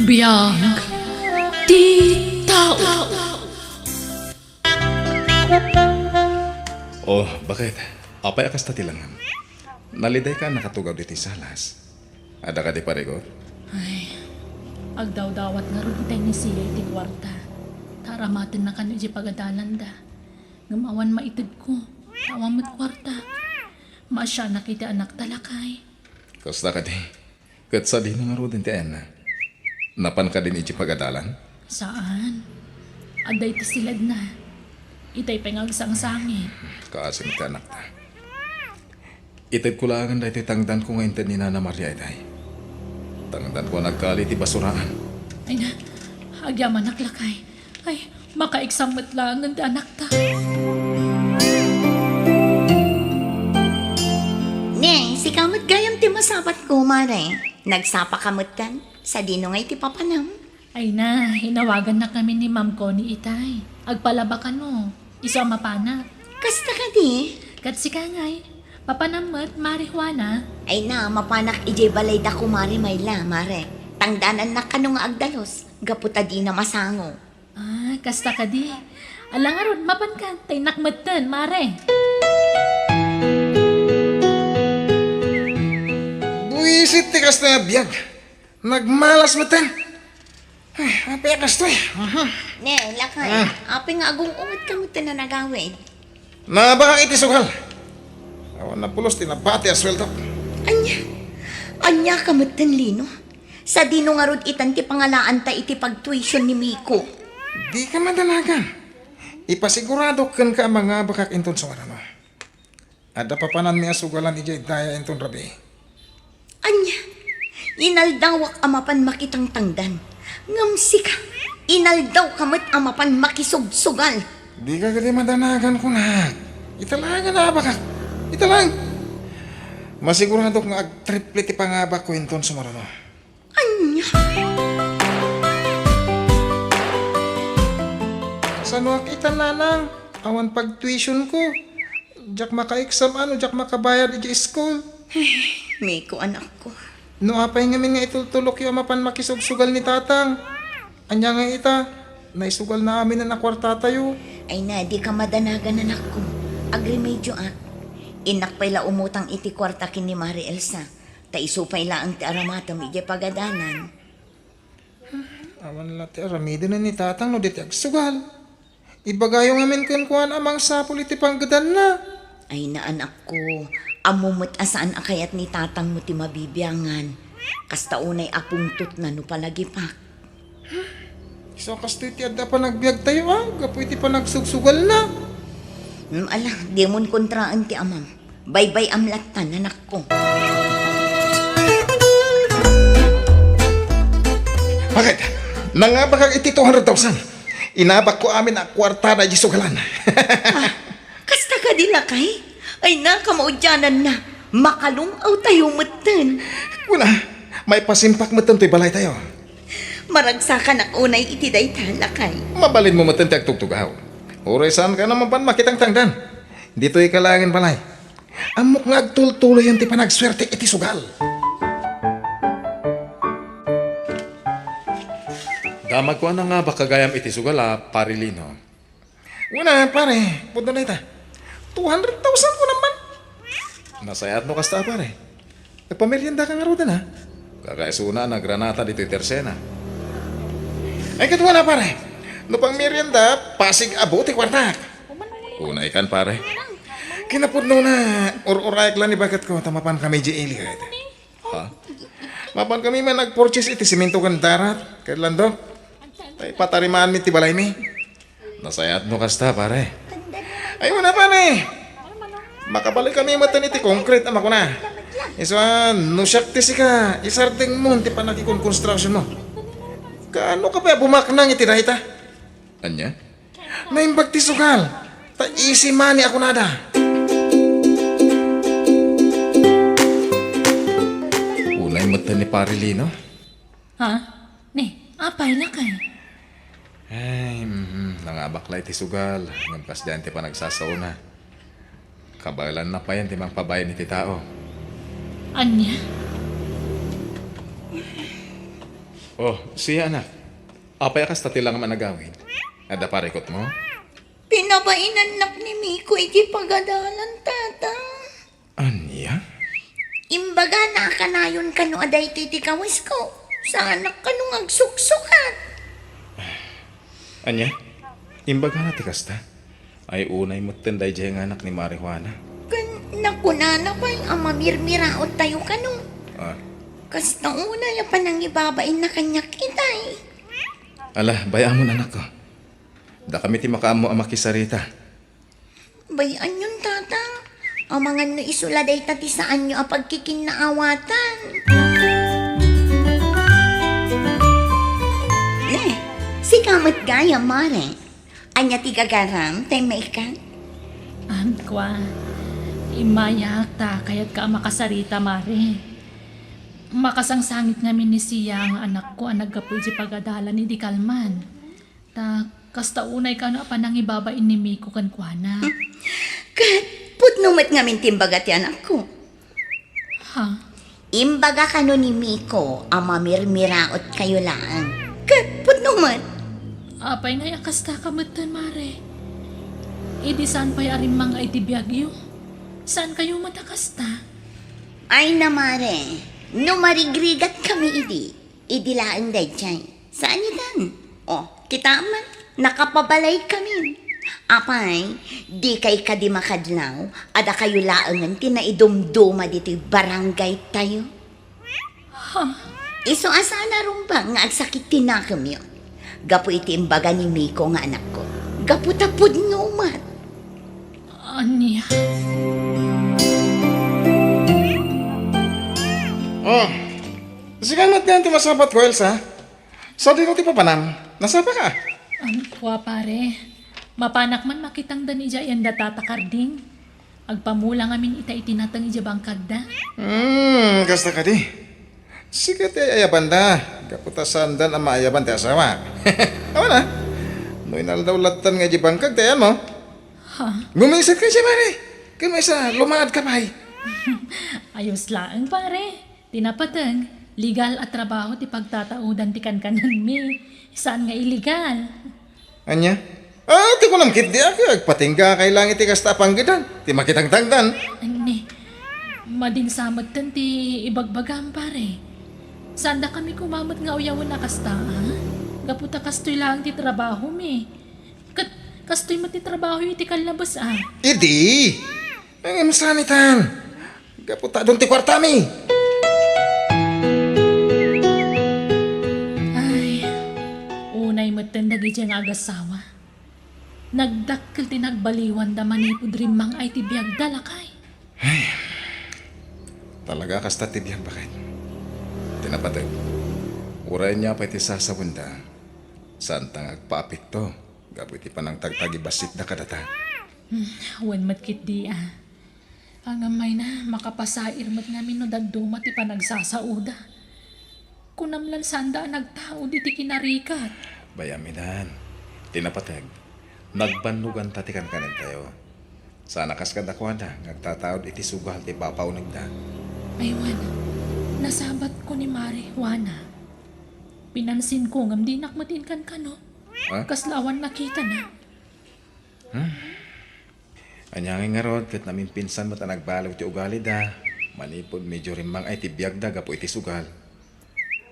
Biyag ti tao. Oh, bakit? Apay akas tatilangan. Naliday ka nakatugaw diti salas. Ada ka di paregot? Ay, agdaw-dawat nga rin itay ni siya iti kwarta. Taramatin na ka na di pagadalan da. Ngamawan maitid ko. Tawang mo't kwarta. Masya na kita anak talakay. Kasta ka di. Kat sa di na nga rin ti Anna. Napan ka din iti pagadalan? Saan? Aday ti silad na. Itay pengagsang-sangi. Kaasim ka anak ta. Itid ko lang dahil tangdan ko ngayon ni Nana Maria itay. Tangdan ko nagkali ti basuraan. Ay na, agyaman naklakay. Ay, makaiksamot lang ang anak ta. Ne, si kamot gayam ti masapat ko, mare. Nagsapa kamot kan, sa dino ngay ti papanam. Ay na, hinawagan na kami ni Ma'am Connie itay. Agpalaba ka no, isa mapana. Kasta ka di? Kat si kangay, papanamot, marihuana. Ay na, mapanak ijay balay da ko, mare, mayla, mare. Tangdanan na ka nga agdalos, gaputa di na masango. Ah, kasta ka di. Alang aron, mapankan, tay nakmatan, mare. Buisit ti kas na biyag. Nagmalas matan. Ay, apay akas to eh. Ne, lakay, api nga agong ungat kamot na nagawin. Nabaka iti sugal. Awan na pulos tinapati asweldo. Anya kamot lino. Sa dino nga rod itan ti pangalaan ta iti pag-tuition ni Miko. Di ka madalagan. Ipasigurado kan ka mga bakak inton sa marano. Ada papanan niya sugalan ijay daya inton rabi. Anya, inaldawak amapan makitang tangdan. Ngamsi ka, inaldaw kamot amapan makisugsugal. Di ka gadi madanagan ko na. Italagan na bakak. Italang. Masigurado nga ag-triple ti pangabak ko inton sa marano. Anya, Sano akita nanang? Awan pag-tuition ko. Diyak maka-exam diyak makabayad iti school. Miko anak ko. No apay ngamin nga itultulok yung mapan makisugsugal ni tatang. Anya nga ita, naisugal na amin na nakwarta tayo. Ay na, di ka madanagan anak ko. Agrimedyo Inak pa'y la umutang iti kwarta kin ni Mari Elsa. Ta isupay la ang ti aramatam iti pagadanan. Awan la ti aramide na ni tatang no diti agsugal. Ibagayo ngamin kuan amang sapul iti panggadan na. Ay na anak ko, amumot asaan akayat ni tatang mo ti mabibiyangan. Kasta unay apungtot na no palagipak. So kasto iti adda pa nagbiag tayo gapu iti pa nagsugsugal na. Ala, di mon kontraan ti amam. Bye-bye amlatan anak ko. Bakit? Nangabakag iti 200,000. Inabak ko amin ang kwarta na sugalan. Kasta ka dila kay? Ay na, kamaudyanan na. Makalungaw tayo matan. Kuna, may pasimpak matan to'y balay tayo. Maragsakan ang unay iti daytala kay. Mabalin mo matan ti agtugtugaw. Uray saan ka naman pan makitang tangdan. Dito'y kalangin balay. Amok nga agtultuloy ang ti panagswerte iti sugal. Damag ko na nga ba kagayam iti sugal parilino. Una pare, punta na ita. 200,000 ko naman. Nasayat mo kasta pare. Nagpamerienda ka nga ro din Kakaisuna na granata dito'y tersena. Ay katuwa na pare. No pang merienda, pasig abo ti kwartak. Una ikan pare. Kinapudno na or-orayag lang ni bagat ko tamapan kami di ili kahit. Ha? Mapan kami man nag-purchase iti simento kan darat. Kailan do? Ay patarimaan mi ti balay mi. Nasayat no kasta pare. Ay una pare. Makabalik kami matan iti concrete ama ko na. Iswan, no syakti si ka. Isarting mo ti panakikon construction mo. Kaano ka pa bumaknang iti dahita? Anya? Naimbag ti sugal. Ta easy money ako nada. Unay mata ni Parilino. Ha? Ne, apay na kay. Ay, nangabaklay ti sugal. Ngampas dyan ti pa nagsasauna. Kabalan na pa yan ti mang pabayan ni ti tao. Anya? Oh, siya anak. Apay akas tatilang managawin. Ada parekot mo? Pinabainan ni Miko iti pagadalan, tata. Anya? Imbaga na kanayon kano aday titi kawas ko. Sa anak kanong agsuksukan. Anya? Imbaga na tikasta. Ay unay mo tenday dyan anak ni Marijuana. Nakunana pa yung amamirmiraot tayo kano. Ah, Kas nauna ya pa nang ibabain na kanya kitay. ala, bayaan mo na anak ko. Da kami ti makaamo ang makisarita. Bayan yun, tata. Amangan no isuladay tati saan nyo apag kikinaawatan. Si kamot gaya, mare. Anya ti gagaram, tay maikan. Kwa, imayak ta, kaya't ka makasarita, Mare. Makasangsangit ngamin ni siya ang anak ko ang nagkapoy si pagadalan ni Di Kalman. Ta, kasta unay ka na pa nang ibabain ni Miko kankwana. Kat, putnumat ngamin timbaga ti anak ko. Ha? Imbaga kano ni Miko, amamirmiraot kayo lang. Kat, putnumat. Apay nga kasta kamutan, Mare. Idi saan pa'y arimang ay tibiyagyo? Saan kayo matakasta? Ay na, mare. No marigrigat kami idi. Idilaan day chay. Saan itan? Oh, kita man. Nakapabalay kami. Apay, di kay kadi makadlaw, ada kayo laangan tinaidumduma dito barangay tayo. Ha? Iso asana rumba nga agsakit tinakam yun. Gapu iti imbaga ni Miko nga anak ko. Gapu tapod numat. Anya? Oh, sigamat nga ti masapat ko, Elsa. Sa di ko ti papanam. Nasapa ka? Kwa, pare. Mapanak man makitang dani dya yan datatakarding. Agpamula ngamin ita itinatang ija bangkad da. Kasta ka di. Sige ti ayaban da. Kaputasan dan ang maayaban ti asawa. Awa na. No inaldawlatan nga di bangkag tayan mo. Ha? Gumisat ka siya, pare. Kumisa, lumaad ka, pay. Ayos lang, pare. Tinapatang, legal at trabaho ti pagtataudan ti kankanan mi. Saan nga illegal? Anya? Ah, ti ko namkit di ako. Agpatingga kay lang iti kasta panggidan. Ti makitang tangdan. Ani, madinsamot tan ti ibagbagam, pare. Saan da kami kumamot nga uyawan na kasta, ha? Gaputa kastoy lang ti trabaho mi. Kastoy mo ti trabaho iti kalabas, ah. Idi! Ang masanitan. Kaputa doon ti kwartami. Ay, unay mo tan dagi diyang agasawa. Nagdakkel ti nagbaliwan da manipod rimang ay ti biyag dalakay. Talaga kasta ti biyan bakit? Tinapatag. Uray niya pa iti sasawanda. Saan tang agpaapik to? Gapu iti panang tagtagi basit da kadata. Wan matkit di, ah. Ang amay na, makapasair mat ngamin no dagduma ti panagsasauda. Kunamlan sanda nagtao di ti kinarikat. Bayaminan. Tinapatag. Nagbanugan tatikan kanin tayo. Sana kas kadakwada. Nagtataod iti sugal ti papaw nagda. Ay, Wan, nasabat ko ni Mari, Wana. Pinansin ko ngam di nakmatin kan kano. Ha? Kaslawan nakita na. Anyangin nga rod, kat namin pinsan mo ta nagbalaw ti ugali da. Manipod medyo rimang ay tibiyag da, gapo iti sugal.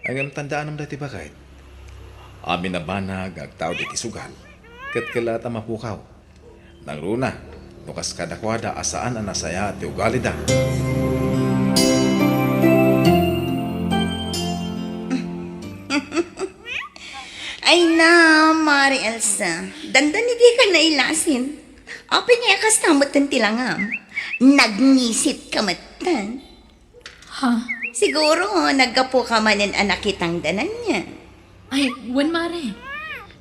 Ang tandaan naman dati bakit? Amin na banag, agtao iti sugal. Kat kilata mapukaw. Nang runa, nukas kadakwada asaan ang nasaya ti ugali da. Ay na, Mari Elsa. Dandan hindi ka nailasin. Apay nga kastamot ng tilangam. Nagnisip ka matan. Ha? Siguro, nagkapo ka man ang anak kitang danan niya. Ay, Wan Mari.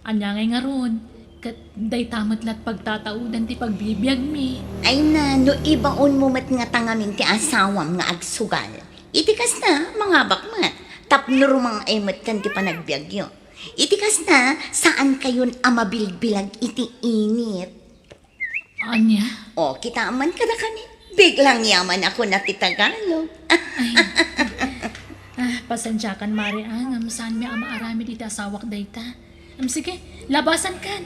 Anya ngay nga ron. Kat day tamat lat pagtataudan ti pagbibiyag mi. Ay na, no ibaon mo mat nga tangamin ti asawam nga agsugal. Itikas na, mga bakmat. Tapno rumang ay mat kan ti panagbiagyo. Itikas na, saan kayon amabilbilag iti init? Anya? O, kita man kada kami. Biglang yaman ako na ti Tagalog. Ay, pasensya kan Mare ang saan mi ama arami dito asawak dayta. Sige, labasan kan.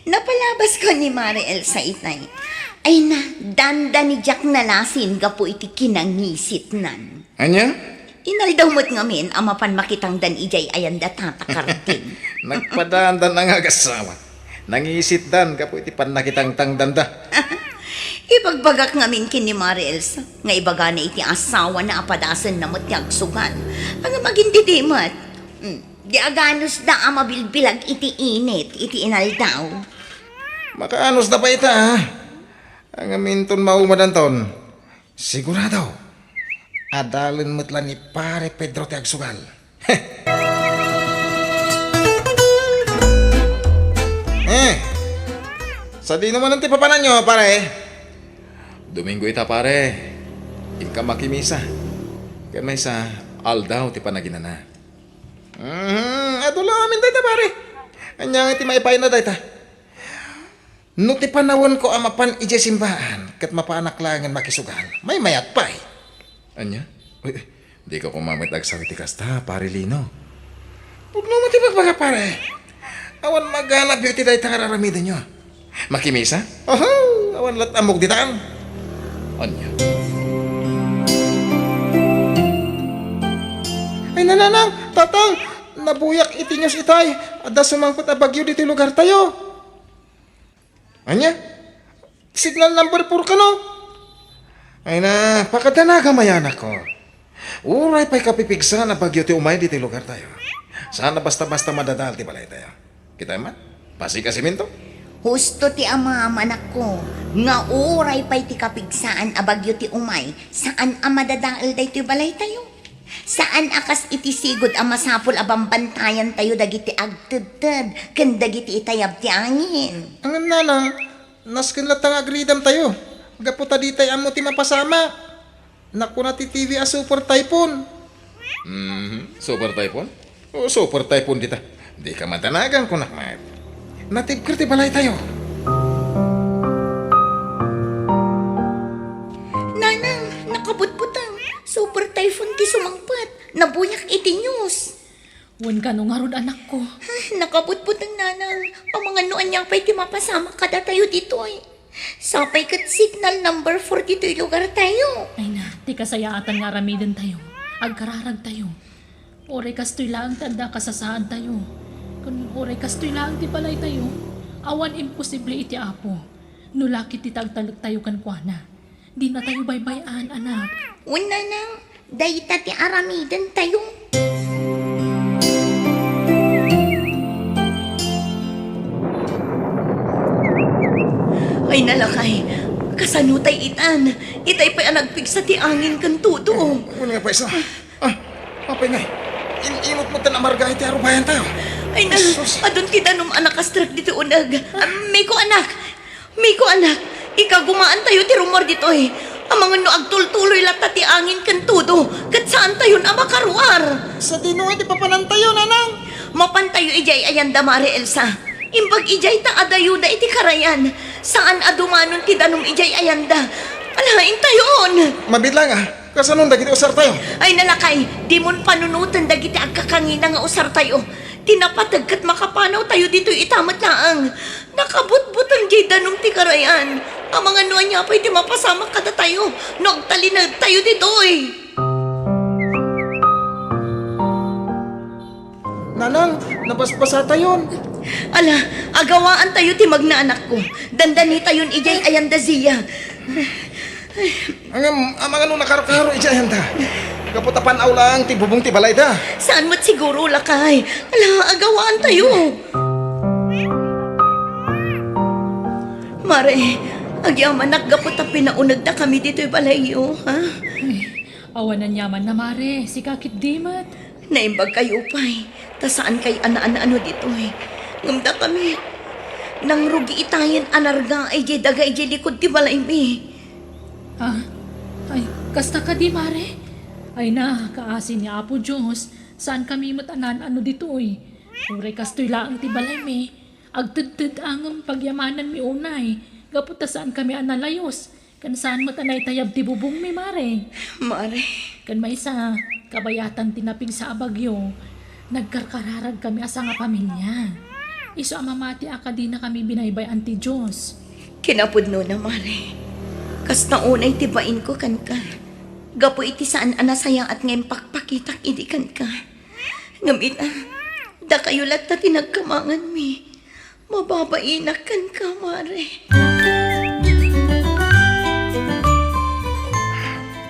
Napalabas ko ni Mariel sa itay. Ay na, danda ni Jack nalasin ka po iti kinangisit nan. Anya? Inaldaw mo't ngamin, amapan makitang dan ijay ayanda tatakarating. Nagpadaan-dan ang agasawa. Nangisit dan ka po iti panakitang tangdanda. Ipagbagak ngamin kin ni Mariel nga ibaga na iti asawa na apadasan na mo't yagsugan. Ang maging didimat. Di aganos da amabilbilag iti init, iti inaldaw. Makaanos na pa ita, ha? Ang aminton maumadan ton. Sigurado. Adalin mo't lang ni pare Pedro ti agsugal. Sa di naman ang tipapanan nyo, pare. Domingo ita, pare. Inka makimisa. Kaya may sa aldaw ti panaginana. Adulo amin dayta, pare. Anyang iti maipay na dayta. No ti panawon ko amapan ije simbahan kat mapaanak langan makisugal. May mayat pay. Anya? Uy, di ka kumamit agsawiti kasta, pare Lino. Huwag naman ti magbaga, pare. Awan maghanap yung ti dayta kararamidan nyo. Makimisa? Oh, awan lat amog ditaan. Anya? Ay nananang, tatang, nabuyak itinyos itay. Ada sumangkot a bagyo dito lugar tayo. Anya? Signal number 4 ka no? Ay na, pakadanaga mayan ako. Uray pa'y kapipigsa na bagyo ti umay dito lugar tayo. Sana basta-basta madadal ti balay tayo. Kita man? Pasi kasi minto? Husto ti ama manak ko, nga oray pa'y ti kapigsaan abagyo ti umay, saan amadadaal day ti balay tayo? Saan akas iti sigod ang masapol abambantayan tayo dagiti agtudtad, ken dagiti itayab ti angin. Ang nana, naskin latang agridam tayo. Gaputa di tayo amo ti mapasama. Naku na ti TV a super typhoon. Super typhoon? O super typhoon dita. Di ka matanagan ko nakmat. Natibkir ti balay tayo. Nanang, nakabutbutang, super typhoon ti sumangpat, nabuyak iti news. Wan ka nung harod anak ko. Nakabutbutang nanang, ang mga noan niyang pa'y ti mapasama kada tayo dito ay. Sapay kat signal number 4 dito yung lugar tayo. Ay na, ti kasayaatan nga ramidan tayo. Agkararag tayo. Oray kastoy lang tanda kasasaan tayo. Kung oray kastoy lang ti balay tayo, awan imposible iti apo. Nulaki ti tagtalog tayo kankwana. Di na tayo baybayan, anak. Una nang, dayta ti aramidan tayo. Ay nalakay, kasanutay itan. Itay pa'y anagpigsa ti angin kan tudo. Ano nga pa isa? Apay nga. Inot mo tan amarga iti arubayan tayo. Ay na, adon ti danom anak astrak dito unag. Miko anak, ikagumaan tayo ti rumor dito eh. Ang mga no agtultuloy lata ti angin kan tudo. Kat saan tayo na makaruar? Sa dinuay di papanan tayo, nanang. Mapantayo ijay ayanda Mari Elsa. Imbag ijay ta adayuda iti karayan. Saan adumanon ti danom ijay ayanda. Alain tayon. Mabit lang Kasanon dagiti usar tayo. Ay nalakay, di mon panunutan dagiti agkakangina nga usar tayo. Tinapatag kat makapanaw tayo dito itamat laang. Nakabutbutang jay danom ti karayan. Ang mga nuan niya pa'y di mapasama kada tayo. Nagtalinag tayo dito eh. Nanang, napaspasa tayon. Ala, agawaan tayo ti magnaanak ko. Dandani tayon ijay ayanda ziya. Ang mga nung nakaro-karo ijay handa. Kaputapan aw lang ti bubong ti balay da. Saan mo't siguro lakay? Ala, agawaan tayo. Mare, agyaman nakgapot a pinaunag na kami dito'y balayo, ha? Ay, awan na nyaman na mare, si kakit dimat. Naimbag kayo pa'y, ta saan kay ana-ano dito eh. Ngamda kami, nang rugi itayin anarga ay jay daga ay jay likod ti balay mi. Ay, kasta ka di mare. Ay na, kaasin ni Apo Diyos, saan kami matanan ano dito eh. Uray kastoy lang ti balay mi. Agtudtud ang pagyamanan mi unay. Gaputa saan kami analayos. Kan saan mo tanay tayab ti bubong mi mare. Mare, Kan may sa kabayatan tinapig sa abagyo. Nagkarkararag kami asa nga pamilya. Iso amamati akadi na kami binaybay anti Diyos. kinapudno na mare. Kas na unay tibain ko kan ka. Gapo iti saan anasayang at ngayon pakpakitak idi kan ka. Ngamit da kayo lat na tinagkamangan mi. Mababainak kan ka, mare.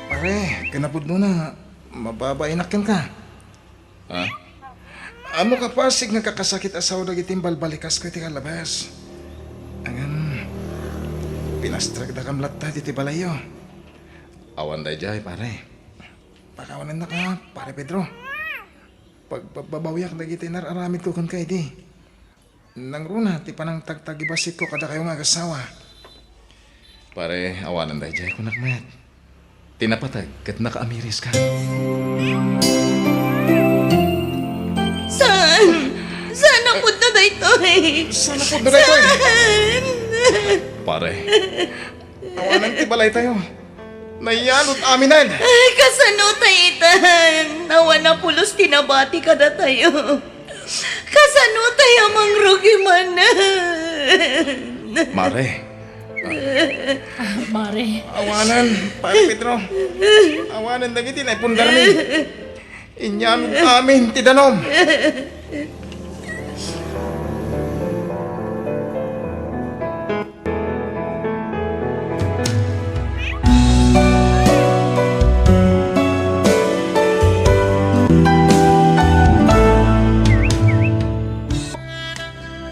Pare, kinapod mo na. Mababainakin ka. Ha? Amo ka pasig nga kakasakit asaw na gitimbal balikas ko iti kalabas. Angan, pinastrag da kamlat ta diti balayo. Awan da jay, pare. Pakawanan na ka, pare Pedro. Pagbabawiyak na giti nararamid ko kan kay di. Nang runa, ti panang tagtagibasik ko kada kayo nga kasawa. Pare, awanan da jay ko nakmat. Tinapatag kat nakaamiris ka. Saan? Saan ang punta na ito eh? Sana po na ito eh. Pare, awanan ti balay tayo. Naiyanot aminan. Ay, kasano tayo itan? Nawa na pulos tinabati ka na tayo. Kasano tayo mangrugi man na? Mare, Mare, awanan, pare Pedro. Awanan dagiti na pundar mi. Inyanot amin ti danom.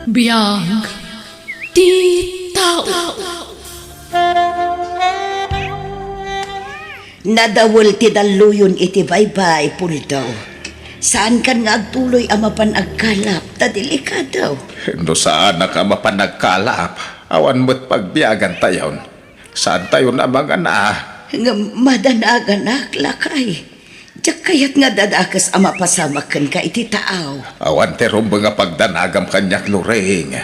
biyag ti tao. Nadawal ti daluyon iti baybay, puldaw. Saan kan nga agtuloy ang mapanagkalap, ta delikadaw. No saan na ka mapanagkalap? Awan mo't pagbiyagan tayon. Saan tayo na mga na? Nga madanagan naklakay. Diyak kayat nga dadakas ang mapasamakan ka iti taaw. Awan terong mga pagdanagam kanyak luring.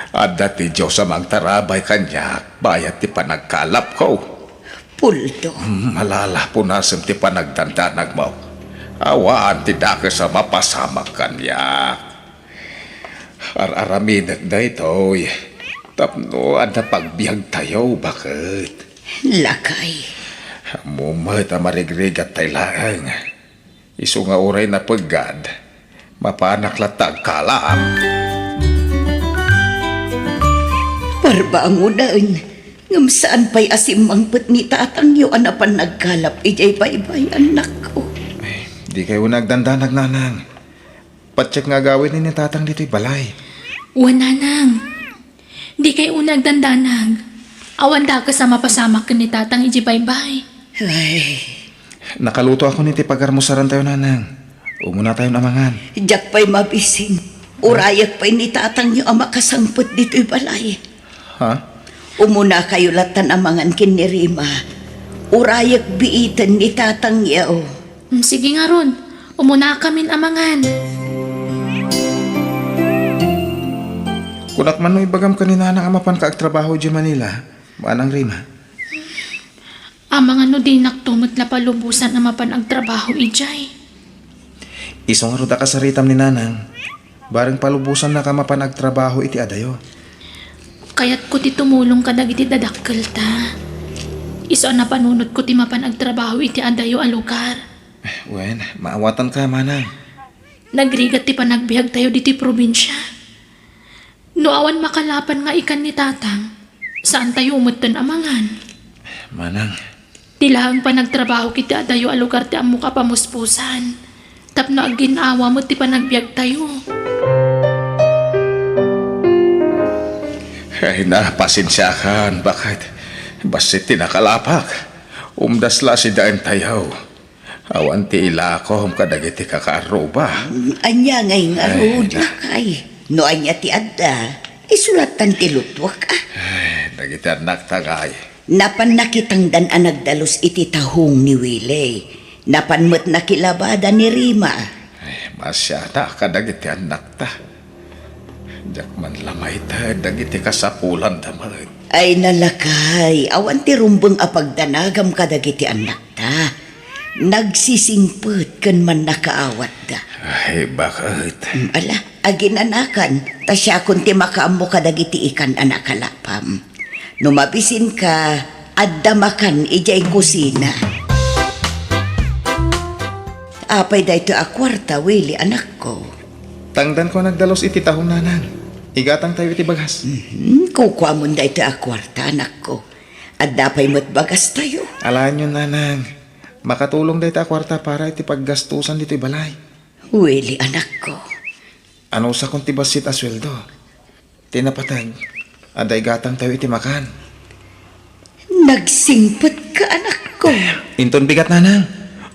At dati Diyos amang tarabay kanyak, bayat ti panagkalap ko. Puldo. Malala po nasem ti panagdandanag mo. Awaan ti dakas sa mapasamak kanyak. Araramin na ito'y. Tapno, ada pagbiag tayo, bakit? Lakay. Mumat ang marigrigat tayo lang. Iso nga oray na paggad, mapanaklatag kalam. Parba ang unaan. Ngam saan pa'y asimangput ni tatang yo anapan nagkalap ijay baybay anak ko. Ay, di kayo nagdandanag nanang. Patsyak nga gawin ni tatang dito'y balay. Wananang, di kay unag dandanag. Awan da ka sa mapasamak ka ni tatang ijibaybay. Ay, Nakaluto ako ni ti pagarmusaran tayo nanang. Umuna tayong amangan. diyak pa'y mabising. Urayak pa'y ni tatang yo ang makasangput dito'y balay. Ha? Umuna kayo latan amangan kinirima. Urayak biitan ni tatang yo. Sige nga ron, umuna kamin amangan. Kunak man no ibagam ka ni nanang amapan ka agtrabaho di Manila. Manang rima. Amang ano din naktumot na palubusan na mapan ang trabaho ijay. Isong aruda ka sa ritam ni nanang. Bareng palubusan na ka mapan agtrabaho iti adayo. Kaya't ko ti tumulong ka dagiti dadakkel ta. Iso na panunod ko ti mapan ang trabaho iti adayo a lugar. Wen, maawatan ka manang. Nagrigat ti panagbiag tayo diti probinsya. No awan makalapan nga ikan ni tatang, saan tayo umutan amangan? Manang, Tilahang panagtrabaho kiti adayo a lugar ti amu ka pamuspusan. Tapno ang ginawa mo ti panagbiag tayo. ay napasensyahan, bakit? Basit tinakalapak. Umdasla si daan tayaw. Awan ti ila ko kadagiti kakaaruba. Anya ngay nga rood lakay. No anya ti adda. Isulatan ti lutwak ah. Ay, dagiti anak tagay. Napan nakitang dan anagdalos iti tahong ni Willie. Napan mo't nakilabada ni Rima. Ay, masyada kadagiti anak ta. Diyak man lamay ta, dagiti kasapulan damag. Ay nalakay, awan ti rumbeng apagdanagam kadagiti anak ta. Nagsisingput kan man nakaawat da. Ay, bakit? Ala, aginanakan, ta siya kun ti makaammo kadagiti ikan anak kalapam. Numabisin ka, adda makan ijay kusina. Apay da ito akwarta, Willie, anak ko. Tangdan ko nagdalos iti tahong nanang. Igatang tayo iti bagas. Kukuha mo da ito akwarta, anak ko. Adda pa'y mo't bagas tayo. Alaan yun, nanang. Makatulong dahi ta kwarta para iti paggastusan dito balay. Willie, anak ko. Ano sa kung tibasit asweldo? Tinapatag. Aday gatang tayo iti makan. Nagsingput ka, anak ko. Inton bigat, nanang.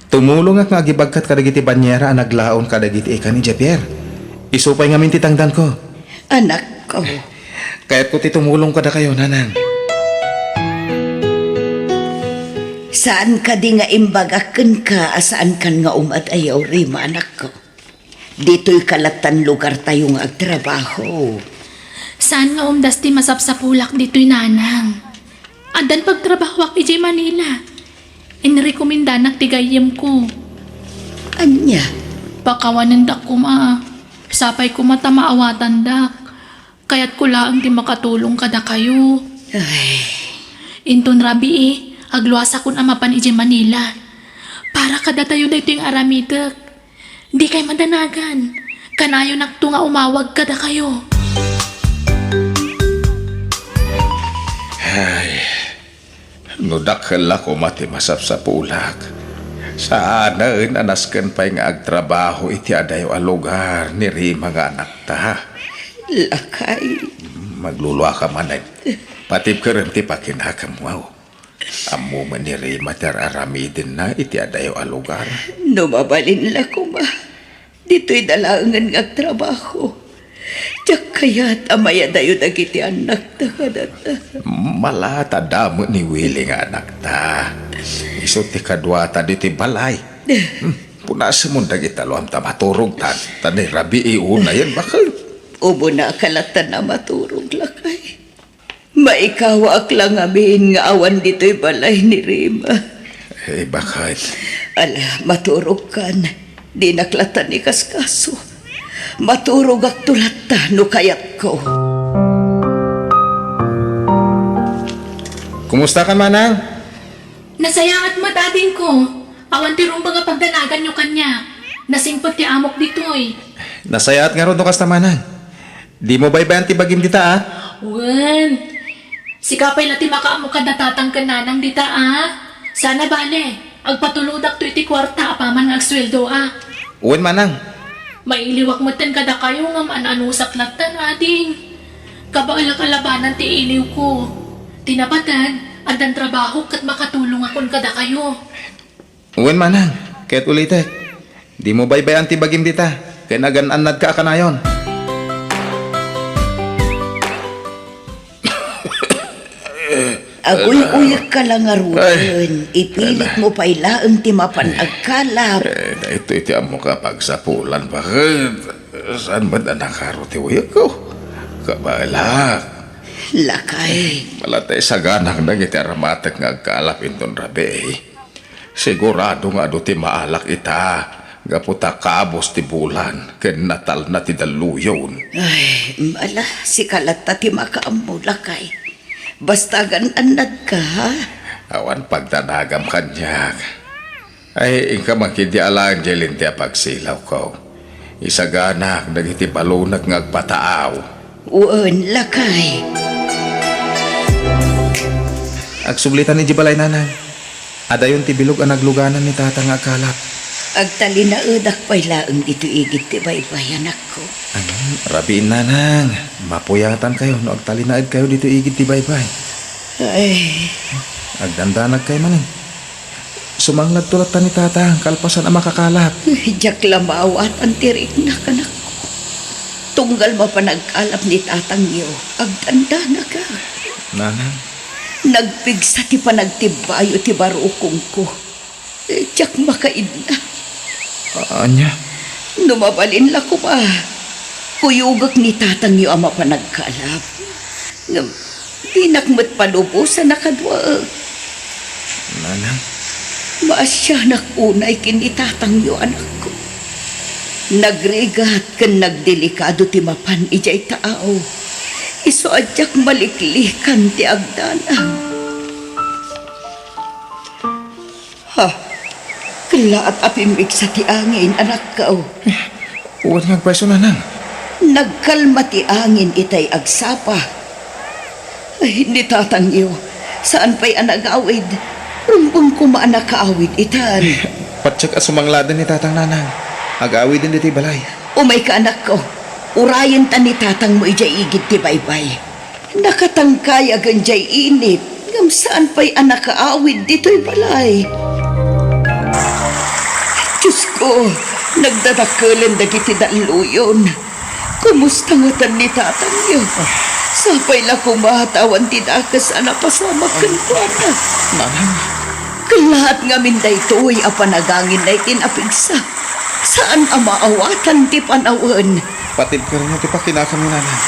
Tumulong at ngagibagkat kadagiti banyera ang naglaon kadagiti ikan ni Javier. Isupay nga minti tangdan ko. Anak ko. Kaya't ko ti tumulong kada kayo, nanang. Saan ka di nga imbagakan ka, asaan kan nga umat ayaw rima, anak ko. Dito'y kalatan lugar tayo nga agtrabaho. Saan nga umdas ti masapsapulak dito'y nanang? Adan pagtrabahwak ijay Manila. Inrekomendanak ti gayem ko. Anya? Pakawanan dak ko sapay ko mata maawatan dak. Kaya't ko laang ti makatulong kada kayo. Ay, Inton rabi agluasa kun amapan ijay Manila. Para kada tayo dito yung aramitek. Di kay madanagan. Kanayo nakto nga umawag kada kayo. Ay, nudakala ko mati masap sa pulak. Saan anasken pa'y nga agtrabaho iti adayo a lugar ni Rima nga anak ta. lakay. Magluluwa ka man ay patip ka rin ti pakinakam mo. Amo man ni Rima ter aramidin na iti adayo a lugar. Numabalin la ko ma. Dito'y dalangan nga trabaho. Tiyak kaya't amaya dayo dagiti anak ta kadata. Malata damo ni Willie nga anak ta. Iso ti kadwata di ti balay. Punas mo dagitalo am ta maturog tan. Tanay rabi iuna yan bakal. Ubo na kalatan na maturog lakay. Maikawa ak lang amin nga awan dito'y balay ni Rima. Eh bakit? Ala, maturog kan. Di naklatan ni kaskaso. Maturog ak tulata no kayat ko. Kumusta ka manang? Nasaya at matading ko. Awan ti rumba nga pagdanagan nyo kanya. Nasingpot ti amok dito'y. Nasayaat nga ron to kasta manang. Di mo baybayan ti bagim dita ah? Wen, sikapay na ti makaamok ka natatang kananang dita Sana bale, agpatuludak to iti kwarta apaman nga agsweldo Uwan manang. Mailiwak mo ten kada kayo nga maananusak latan ading. Kabaalak alabanan ti iliw ko. Tinapatan, andan trabaho kat makatulong akon kada kayo. Uwan manang. Kaya't ulitek. Di mo baybayan ti bagim dita. Kaya nagananad ka kanayon. Aguy-uyak ka lang aruan. Ipilit mo pa ilaang ti mapanagkalap. Ito amo ka pagsapulan. Bakit? Saan ba na nakaro ti uyak ko? Kabalak. Lakay. Malatay sa ganang nang iti aramatek nga agkalap inton rabi. Sigurado nga do ti maalak ita. Gaputa kabos ti bulan. Ken natal na ti daluyon. Ay, mala, si kalata ti makaammo lakay. Basta gananad ka, ha? Awan pagtanagam kanyak. Ay, ingka makidi alang jelin ti pagsilaw ko. Isaganak nagiti balunak ngagpataaw. Uon, lakay. Agsublitan ni Jibalay nanang. Adayon ti bilog ang nagluganan ni tatang akalap. Agtali na udak pa'y laang dito igit ti baybayan ako. Ano? Rabiin nanang. Mapuyatan kayo no agtalinaid kayo dito igit ti baybay. Ay, Agdandanag kayo manin. Sumanglag tulatan ni tatang kalpasan ang makakalap. jak lamawat ang tirik na kanak ko. Tunggal mapanagkalap ni tatang iyo. Agtanda na ka. Nanang. Nagpigsa ti panagtibayo ti barukong ko. Jak makaid na. Anya? Numabalin la ko ba? Puyugak ni tatang iyo ama panagkalap. Tinakmat palubusan na kadwa. Nanang, Maasya unay kinitatangyo anak ko. Nagrigat kan nagdelikado ti mapan ijay tao. Iso adyak maliklikan ti agdana. Ha, kalaat apimig sa ti angin anak ka. uwan nga pwesto nanang. Nagkalma ti angin itay agsapa. Ay, hindi tatangyo. Saan pa'y anagawid? Rumbong kumaan na kaawid itan. Patsak at sumangladan ni tatang nanang. Ag-awid din dito balay. Umay ka anak ko. Urayan ta ni tatang mo ijay igit ti baybay. Nakatangkay agan jay init. Ngam saan pa'y anak kaawid dito'y balay. Diyos ko, nagdadakalan dagiti daluyon. Kumusta nga tan ni tatang niyo? Sapay la kumahatawan ti dakas anak pasama kan ko anak. Nanang, Kalahat nga min daytoy apanagangin na itinapigsa. Saan ang maawatan ti panawan? patid ka rin yung tipakina kami nanang.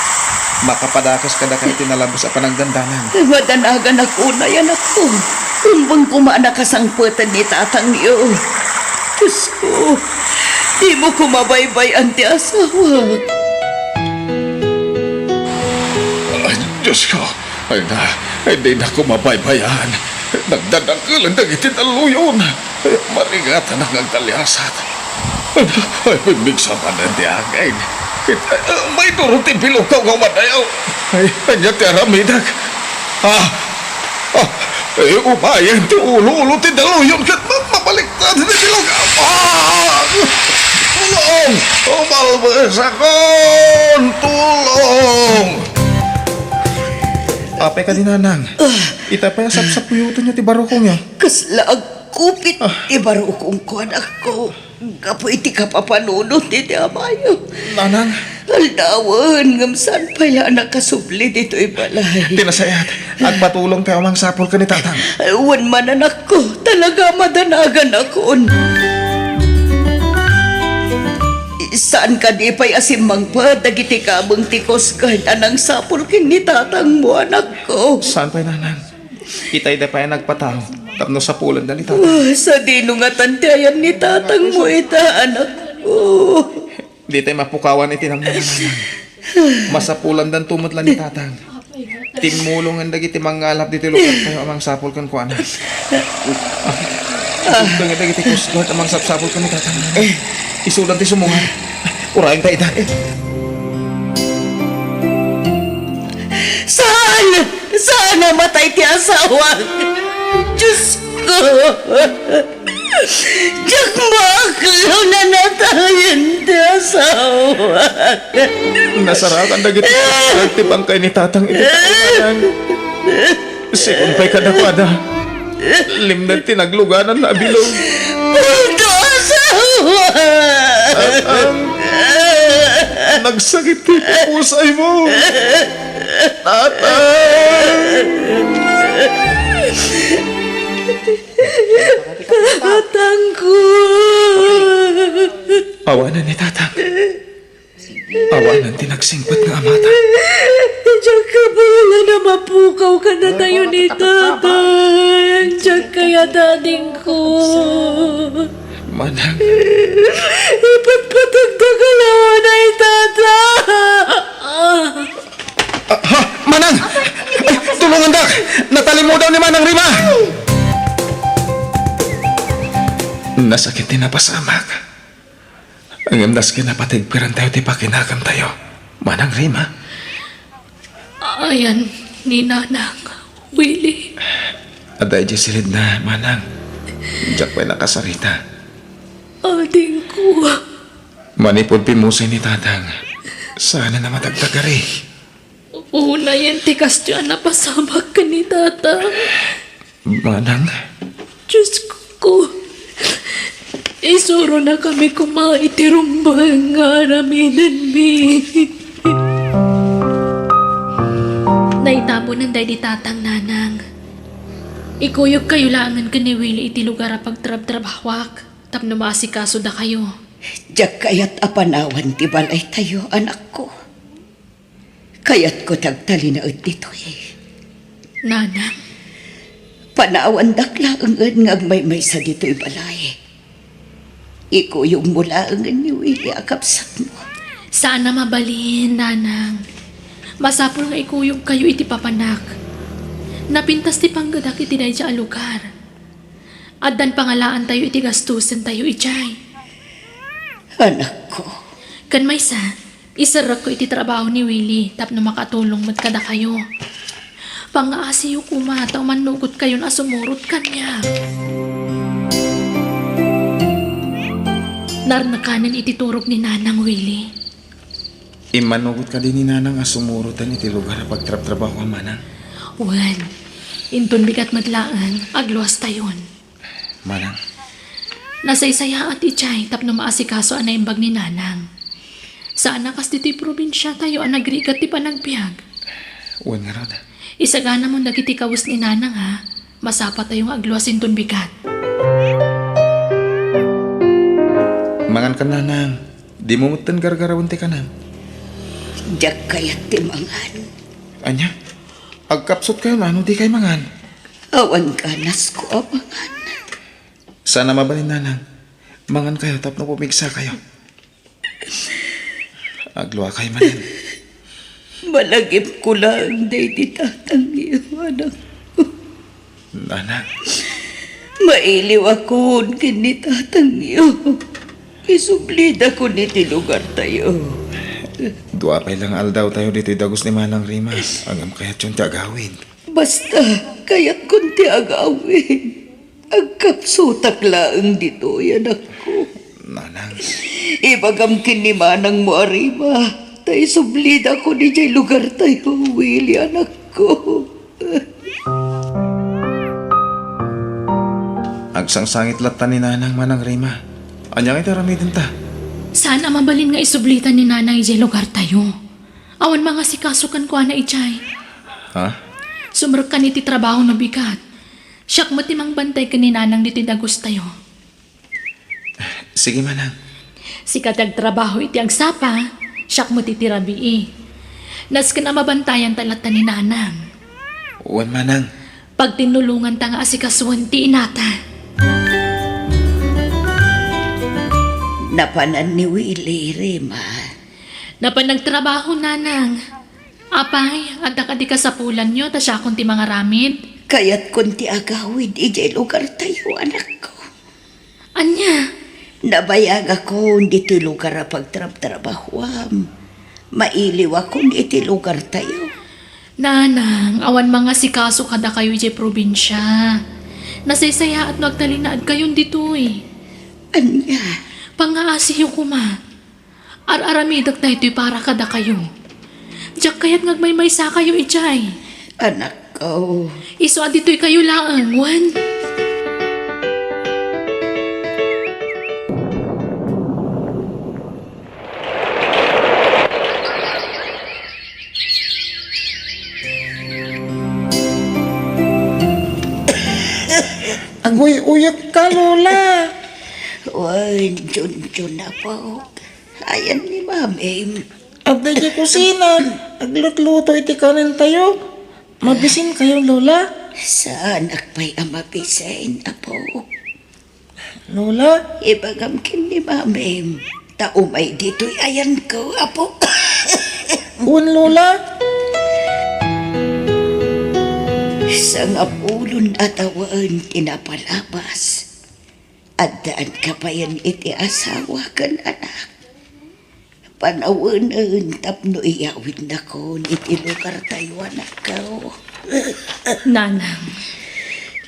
Makapadakas ka na kayo tinalabas sa panagdandanan. Madanagan ako na yan ako. Rumbang kumana kasangputan ni tatang niyo. Diyos ko, di mo kumabaybay ang ti asawa. Ay, Diyos ko. Ay na, hindi na ko mabaybayan. Nagdadangkalan na itinaluyon. Marigatan ang nagtalyasat. Ay, bigsa ka na di again. May durong tipilog ka ng madayaw. Ay, kanya ti aramidag. Ay, umayan ti ulo-ulo ti daluyon kat mabaliktad ti bilog. Tulong! Umalbas akon! Tulong! Ape ka din, nanang. Itapay asap-sap puyuto niya ti baroko niya. Kasla ang kupit ti barukong ko anak ko. Kapoy ti kapapanunod ti amayo. Nanang, Aldawan, ngamsan pala nakasubli dito'y balay. tinasayat. At patulong tayo mang sapol ka ni tatang. Ewan man anak ko, talaga madanagan akon. Saan ka di pa'y asimang pa, dagiti kabang tikos kahit anang sapol kini tatang mo anak ko. Saan pa'y nanang? Itay da pa'y nagpataw. Tapno sa pulan dali tatang. Sa dino nga tantiayan ni tatang mo ita anak ko. Di tayo mapukawan itinang nanang. Masapulan dan tumot lang ni tatang. Timulong ang dagiti mangalap diti lugar tayo amang sapol kan ko anak. Dengan dagiti kusgot amang sapsapol kan ni tatang. Isulan ti sumungan. Urayan tayo da. Saan namatay ti asawa? Diyos ko! Diyak makalaw na natayan ti asawa. Nasarakan dagiti nagtipang kay ni tatang iti tayo. Sikumpay ka na kwada. Limnan tinagluganan na bilog. Punto asawa! Nagsakit ti pusay mo. Tatang! Tatang ko! Awanan ni tatang. Awanan tinagsingpat nga amata. Diyak ka pala na mapukaw ka na tayo ni tatang. Diyak kaya dading ko. Manang, Ipagpatagdagalawa na itata. ha? Manang! Ay, tulungan dak! Natali mo daw ni Manang Rima! Nasakit din na pasamak. Ang amdas kinapatigpiran tayo ti pakinagam tayo. Manang Rima? Ayan, ni Nanang, Willie. Aday di silid na, Manang. Diyak pa'y nakasarita. Ading ko. Manipod pimusay ni tatang. Sana na matagtagari. Una yan, tikas dyan na pasamak ka ni Tatang. Manang, Diyos ko. Isuro na kami kumaitirumbang araminan mi. Naitabo ng di Tatang Nanang. Ikuyog kayo langan ka ni Willie iti lugar a pagtrab-trabhawak. Tapno maasikaso da kayo. Diyak kaya't apanawan ti balay tayo, anak ko. Kaya't ko tagtali na dito eh. Nanang, Panawan dakla ang nga may sa dito'y balay. Iko yung mula ang ni Willie akapsat mo. sana mabalin, Nanang. Masapol nga ikuyog kayo iti papanak. Napintas ti panggadak iti day a lugar. Addan pangalaan tayo iti gastusin tayo ijay. Anak ko, Kan maysa, isarak ko iti trabaho ni Willie tapno makatulong mat kada kayo. Pangaasiyo kumata manugot kayo na sumurot kanya. Narnakanan iti turok ni Nanang Willie. Imanugot ka din ni Nanang asumurutan iti lugar na pagtrap-trabaho ang manang. Wan, inton bigat madlaan, agluwas tayon. Manang, Nasaysaya at ichay tapno maasikaso anay imbag ni Nanang. Saan nakas dito'y probinsya tayo ang nagrigat ti panagbiag. uwan nga raw da. Isagana mo nagiti kawus ni Nanang ha. Masapa tayong agluwas inton bigat. Mangan ka Nanang, di mo mutan gargarawin ti kanang. diyak kayat timangan. Anya, agkapsot kayo mano di kay mangan. Awan ganas ko abangan. Sana mabalin Nanang, mangan kayo tapno pumigsa kayo. Agluwa kayo manin. Malagip ko lang day di tatangiyo, anak. Nanang, Mailiw ako kini tatangiyo. Isublida ko niti lugar tayo. dua pa lang aldaw tayo dito dagos ni Manang Rima. Agam kaya tiyong tagawin. Basta kaya't kunti agawin. Agkapsutak laang dito, anak ko. Nanang, Ibagam kini manang mo arriba. Tay sublida ko ni jay lugar tayo, Willie, anak ko. agsangsangit latan ni Nanang Manang Rima. Anyang itaramidin ta. Sana mabalin nga isublitan ni Nanay ijay lugar tayo. Awan mga sikasukan ko na ijay. Ha? Sumrek ka niti trabaho na bigat. Siyak mo timang bantay ka ni Nanang diti dagos tayo. Sige Manang. Sikat ag trabaho iti ag sapa, siyak mo titi rabii. Nas ka na mabantayan talata ni Nanang. Uwan Manang. Pag tinulungan ta nga asikasuan ti inata. Napanan ni Willie, Rima. Napanagtrabaho Nanang. Apay, adda ka di kasapulan nyo, ta siya kung ti mga ramid. Kaya't kunti agawin, ijay lugar tayo, anak ko. Anya, Nabayag ako dito lugar a pagtrab-trabahwam. Mailiw ako dito lugar tayo. Nanang, awan mga sikaso kada kayo ijay probinsya. Nasaysaya at nagtalinaad kayon dito eh. Anya, Pangaasiyo kuma. Ar-aramidag na ito'y para kada kayo. Diyak kaya't ngagmay-may sa kayo ijay. anak ko. Iso adito'y kayo laang, Juan. Agoy-uyok ka, Lola. Uy, Jun na po. Ayan ni Mami. Abday di kusina. Aglutluto iti kanin tayo. Mabisin kayo, Lola. Sa anak pa'y amapisain, apo. Lola, Ibagam kin ni Mami. Taumay dito'y ayan ko, apo. un Lola. Sa ngapulon atawan tinapalabas. Adaan ka pa yan iti asawa kan anak. Panawanan tapno iyawid na ko iti lugar tayo anak ko. Nanang,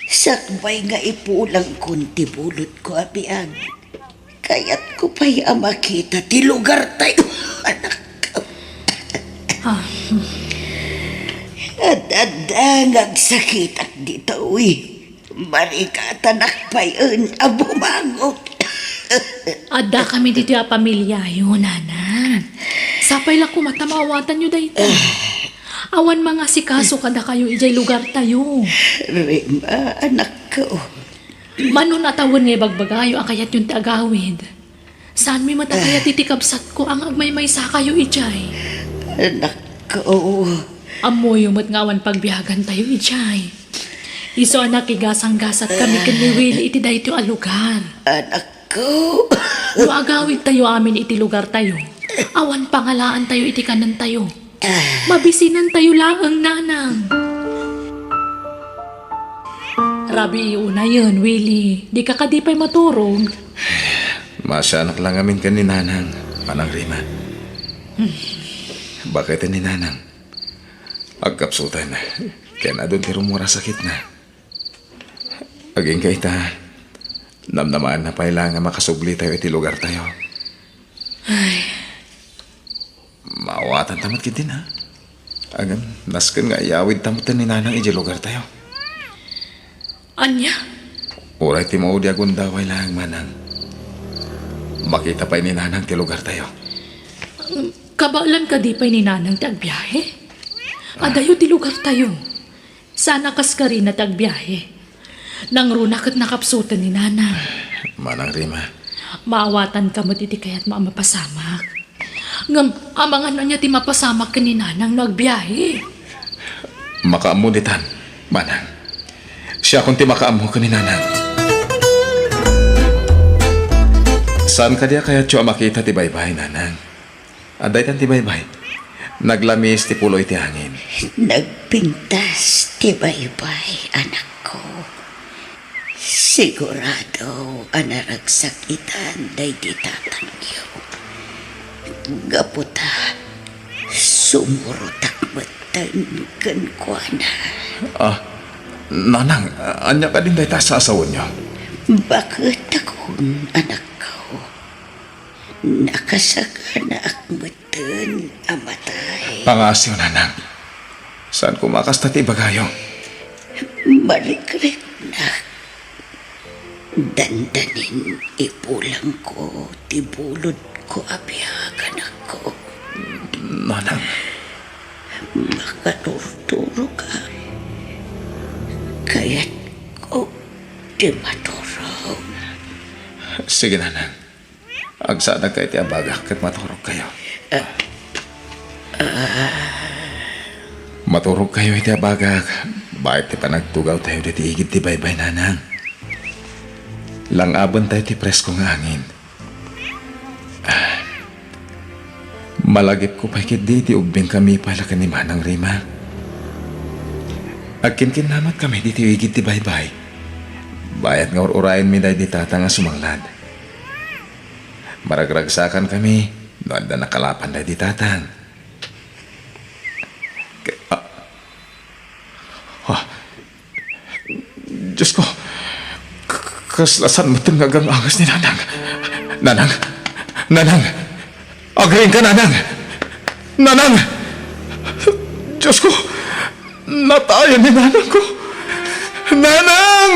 Sakbay nga ipulang kunti bulot ko abiag. Kaya't ko pa'y makita ti lugar tayo anak ko. At adangag sakit at dito marikatanak pa yun abumangot. adda kami dito a pamilya yun, Nanang. Sapay lang kumatamawatan nyo dahito. Awan mga sikaso kada kayo ijay lugar tayo. Rima, anak ko. Manon atawon nga bagbagayo akayat yung tagawid. Saan may matakayat itikabsat ko ang agmay-may sa kayo ijay. Anak ko. Amoy umot ngawan pagbiyagan tayo, ijay. Iso anak igasang-gasat kami kini Willie iti dahito a lugar. Anak ko. No agawid tayo amin iti lugar tayo. Awan pangalaan tayo iti kanan tayo. Mabisinan tayo laang nanang. Rabi una yun, Willie. Di ka kadipay maturog. Masyanak lang amin ka ni Nanang, Manang Rima. Bakit ni Nanang? Agkapsutan, kaya na doon tirumura sakit na. Aging kay ta, namnamaan na pailangan makasubli tayo iti lugar tayo. Ay, Maawatan tamat kitin ha. Agam, naskan nga iyawid tamutan ni Nanang iti lugar tayo. anya? Uray ti mao di agundaway lang, Manang. Makita pa ni Nanang ti lugar tayo. Kabalan ka di pa'y ni nanang tagbiyahe? Adayo ti lugar tayo. Sana kas ka rin na tagbiyahe. Nang runak at nakapsutan ni nanang. Manang Rima, Maawatan ka mo titi kaya't mapasamak. Ngam, amangan na niya ti mapasamak ka ni nanang nagbiyahe. makaamunitan, Manang. Siya kung ti makaamu ka ni Nanang. Saan ka diya kaya tiyo makita ti baybay, Nanang? Aday tan ti baybay. Naglamis ti puloy ti hangin. Nagpintas, tibay-bay, anak ko. Sigurado, anaragsakitan, day di tatangyo. Gaputa, sumurutak matan kan kwa na. Nanang, anya ka din day ta sa asawa niyo. Bakit akong anak ko? Nakasaka na akmatan amatay. Pangasyo, Nanang. Saan kumakas ta ti bagayo? Malikrik na. Dandanin ipulang ko, tibulod ko abiyagan ako. Nanang, Makaturturo ka. Kaya't ko di maturo. sige, Nanang. Agsadag kayo ti abaga kat maturog kayo. Maturog kayo iti abaga. Bakit ti panagtugaw tayo di igid ti baybay, Nanang? Langabon tayo ti presko nga hangin. Malagip ko pa di ti ubing kami pala ka ni Manang Rima. Agkinkin namat kami di ti igid ti baybay. Bayat nga urayan mi di tata nga sumanglad. Maragragsakan kami, noon na nakalapan na di tatang. Diyos ko, kaslasan mo itong ngagang angas ni Nanang. Nanang! Nanang! Agayin ka, Nanang! Nanang! Diyos ko, natayan ni Nanang ko! Nanang!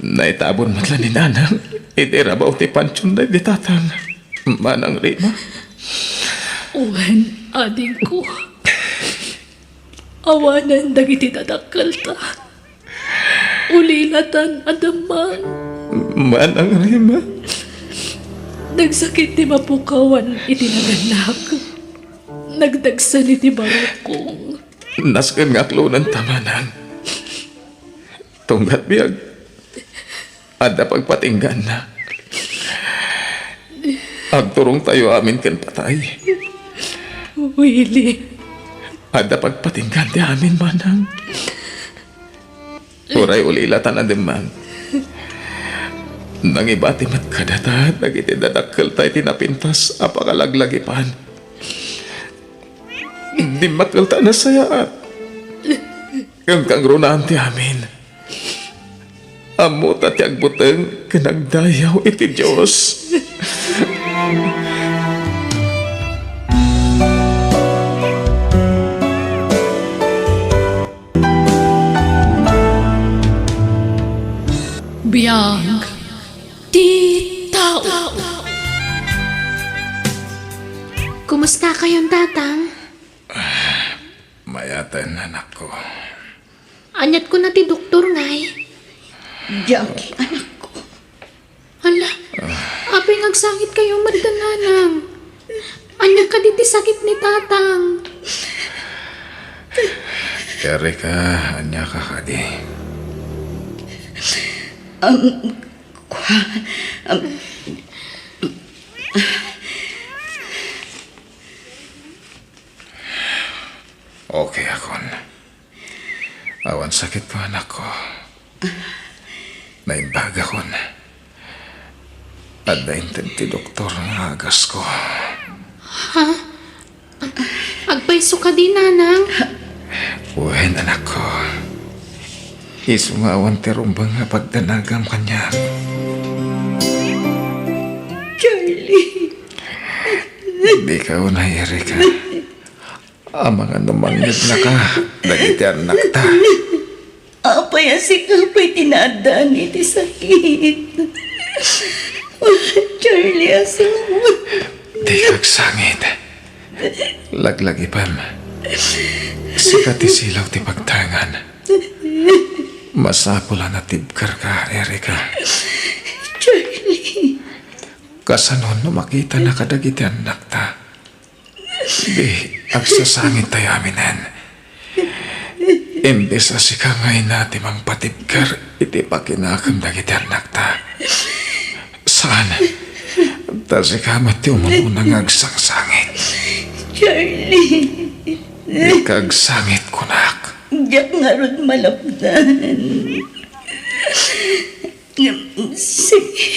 Naitabon matla ni Nanang. Itirabaw ti pansyon na di tatang. Manang Rima. Uwan, ading ko. Awanan dagiti dadakkel ta. Ulilatan adaman. Manang Rima. Nagsakit ti mapukawan iti naganak. Nagdagsan iti barokong. Naskan nga klunan tamanang. Tunggat biyag. Ada pagpatinggan na. Agturong tayo amin kan patay. Willie, Ada pagpatinggan ti amin, Manang. Uray ulilatan na man. Nangibati mat kadata, nagiti dadakkel tayo tinapintas, apakalaglagipan. Di makalta na sayaat. Ang kangrunaan ti amin. Amo tatiag buteng kanagdayaw iti Diyos. biyag ti tao. Kumusta kayong tatang? Mayatan, anak ko. Anyat ko na ti doktor ngay. Jackie, anak ko. Hala, apay ngagsangit kayong magdananang. Anya ka diti sakit ni tatang. Erika, anya ka kadi. Okay akon. Awan sakit ko anak ko. Naimbag akon. At naintin ti doktor nga agas ko. Agpaiso ka di, nanang. Uwen anak ko. Isu nga awan ti rumbang nga pagdanagam kanya. Charlie. Di ka unay, Erika. Amang anumangyad na ka. Dagiti anak ta. Apay asikapay tinadaan iti sakit. Charlie, asawa. Di kagsangit. Laglagi pam. Sikat ti silaw ti pagtangan. Masapula na tibkar ka, Erika. Charlie. Kasanon no makita na kadagiti anak ta. Di, agsasangit tayo aminen. Imbes na si kangay natin mang patibkar, iti pakinakam dagiti anak ta. Saan? Ta si kamat ti umunang agsangsangit. Charlie. Di kagsangit kunak. Diyak nga ron malapdan. Sige.